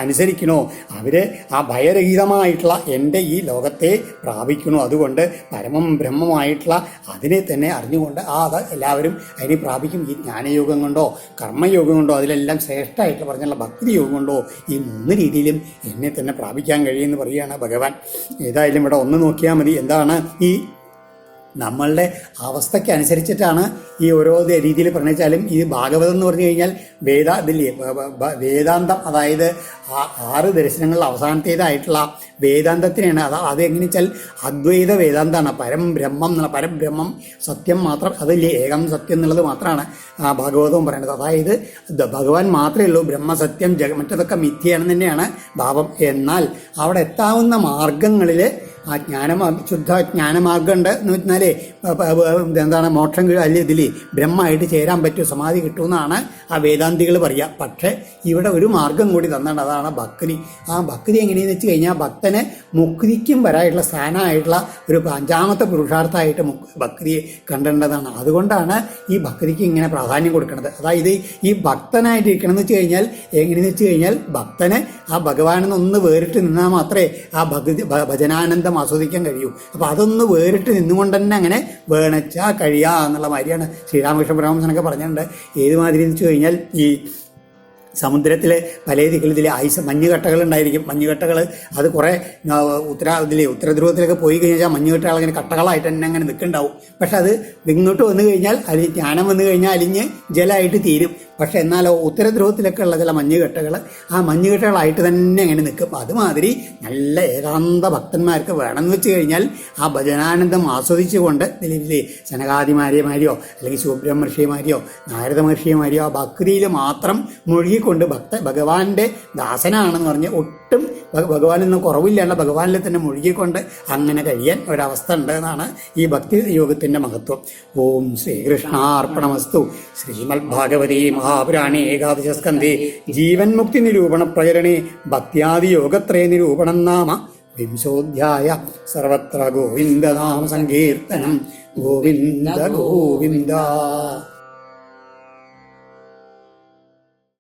അനുസരിക്കണോ അവര് ആ ഭയരഹിതമായിട്ടുള്ള എൻ്റെ ഈ ലോകത്തെ പ്രാപിക്കണോ. അതുകൊണ്ട് പരമം ബ്രഹ്മമായിട്ടുള്ള അതിനെ തന്നെ അറിഞ്ഞുകൊണ്ട് അത് എല്ലാവരും അതിനെ പ്രാപിക്കും. ഈ ജ്ഞാനയോഗം കൊണ്ടോ കർമ്മയോഗം കൊണ്ടോ അതിലെല്ലാം ശ്രേഷ്ഠമായിട്ട് പറഞ്ഞുള്ള ഭക്തി യോഗം കൊണ്ടോ ഈ 3 രീതിയിലും എന്നെ തന്നെ പ്രാപിക്കാൻ കഴിയുമെന്ന് പറയുകയാണ് ഭഗവാൻ. ഏതായാലും ഇവിടെ ഒന്ന് നോക്കിയാൽ മതി, എന്താണ് ഈ നമ്മളുടെ അവസ്ഥയ്ക്ക് അനുസരിച്ചിട്ടാണ് ഈ ഓരോ രീതിയിൽ പറഞ്ഞാലും. ഈ ഭാഗവതം എന്ന് പറഞ്ഞു കഴിഞ്ഞാൽ വേദാന്തം, അതായത് 6 ദർശനങ്ങളിൽ അവസാനത്തേതായിട്ടുള്ള വേദാന്തത്തിനാണ്. അത് എങ്ങനെ വെച്ചാൽ അദ്വൈത വേദാന്തമാണ്. പരംബ്രഹ്മം എന്നുള്ള പരബ്രഹ്മം സത്യം മാത്രം, അതില്ലേ ഏകം സത്യം എന്നുള്ളത് മാത്രമാണ് ഭാഗവതവും പറയുന്നത്. അതായത് ഭഗവാൻ മാത്രമേ ഉള്ളൂ ബ്രഹ്മസത്യം, മറ്റതൊക്കെ മിഥ്യയാണെന്ന് തന്നെയാണ് ഭാവം. എന്നാൽ അവിടെ എത്താവുന്ന മാർഗങ്ങളിൽ ആ ശുദ്ധ ജ്ഞാനമാർഗമുണ്ട് എന്ന് വെച്ചാൽ എന്താണ് മോക്ഷം അല്ലെ ഇതിൽ ബ്രഹ്മമായിട്ട് ചേരാൻ പറ്റും, സമാധി കിട്ടുമെന്നാണ് ആ വേദാന്തികൾ പറയുക. പക്ഷേ ഇവിടെ ഒരു മാർഗം കൂടി തന്നിട്ടുണ്ട്, അതാണ് ഭക്തി. ആ ഭക്തി എങ്ങനെയെന്ന് വെച്ച് കഴിഞ്ഞാൽ ഭക്തന് മുക്തിക്കും വരായിട്ടുള്ള സ്ഥാനമായിട്ടുള്ള ഒരു 5ാമത്തെ പുരുഷാർത്ഥമായിട്ട് ഭക്തിയെ കണ്ടേണ്ടതാണ്. അതുകൊണ്ടാണ് ഈ ഭക്തിക്ക് ഇങ്ങനെ പ്രാധാന്യം കൊടുക്കുന്നത്. അതായത് ഈ ഭക്തനായിട്ടിരിക്കണം എന്ന് വെച്ച് കഴിഞ്ഞാൽ എങ്ങനെയെന്ന് വെച്ച് കഴിഞ്ഞാൽ ഭക്തന് ആ ഭഗവാനിൽ നിന്നൊന്ന് വേറിട്ട് നിന്നാൽ മാത്രമേ ആ ഭജനാനന്ദം ആസ്വദിക്കാൻ കഴിയൂ. അപ്പോൾ അതൊന്ന് വേറിട്ട് നിന്നുകൊണ്ട് തന്നെ അങ്ങനെ വേണച്ചാൽ കഴിയുക എന്നുള്ള മാതിരിയാണ് ശ്രീരാമകൃഷ്ണ പരമഹംസനൊക്കെ പറഞ്ഞിട്ടുണ്ട്. ഏതുമാതിരി എന്ന് വെച്ച് കഴിഞ്ഞാൽ ഈ സമുദ്രത്തിലെ പല ദിക്കിൽ മഞ്ഞുകട്ടകൾ ഉണ്ടായിരിക്കും. മഞ്ഞുകട്ടകൾ അത് കുറേ ഉത്തരധ്രുവത്തിലൊക്കെ പോയി കഴിഞ്ഞാൽ മഞ്ഞുകട്ടകൾ അങ്ങനെ കട്ടകളായിട്ട് തന്നെ അങ്ങനെ നിൽക്കുന്നുണ്ടാവും. പക്ഷെ അത് ഇങ്ങോട്ട് വന്നു കഴിഞ്ഞാൽ ജ്ഞാനം വന്നു കഴിഞ്ഞാൽ അലിഞ്ഞ് ജലമായിട്ട് തീരും. പക്ഷെ എന്നാലോ ഉത്തരധ്രുവത്തിലൊക്കെ ഉള്ള ചില മഞ്ഞുകെട്ടകൾ ആ മഞ്ഞുകെട്ടകളായിട്ട് തന്നെ അങ്ങനെ നിൽക്കും. അതുമാതിരി നല്ല ഏകാന്ത ഭക്തന്മാർക്ക് വേണമെന്ന് വെച്ച് കഴിഞ്ഞാൽ ആ ഭജനാനന്ദം ആസ്വദിച്ചുകൊണ്ട് ഇതിലെ സനകാദിമാരിമാരെയോ അല്ലെങ്കിൽ ശുബ്രഹ്മർഷിമാരെയോ നാരദ മഹർഷിമാരെയോ ആ ഭക്തിയിൽ മാത്രം മുഴുകിക്കൊണ്ട് ഭഗവാന്റെ ദാസനാണെന്ന് പറഞ്ഞ് ഒട്ടും ഭഗവാനിൽ നിന്ന് കുറവില്ലാണ്ട് ഭഗവാനിൽ തന്നെ മുഴുകിക്കൊണ്ട് അങ്ങനെ കഴിയാൻ ഒരവസ്ഥ ഉണ്ട് എന്നാണ് ഈ ഭക്തി യോഗത്തിൻ്റെ മഹത്വം. ഓം ശ്രീകൃഷ്ണാർപ്പണമസ്തു. ശ്രീമദ് ഭാഗവതീ മഹാപുരാണേ ഏകാദശസ്കന്ധേ ജീവൻ മുക്തി നിരൂപണ പ്രചരണേ ഭക്ത്യാദി യോഗത്രയ നിരൂപണം നാമ വിംശോധ്യായ സർവത്ര ഗോവിന്ദനാമ സങ്കീർത്തനം ഗോവിന്ദ ഗോവിന്ദ.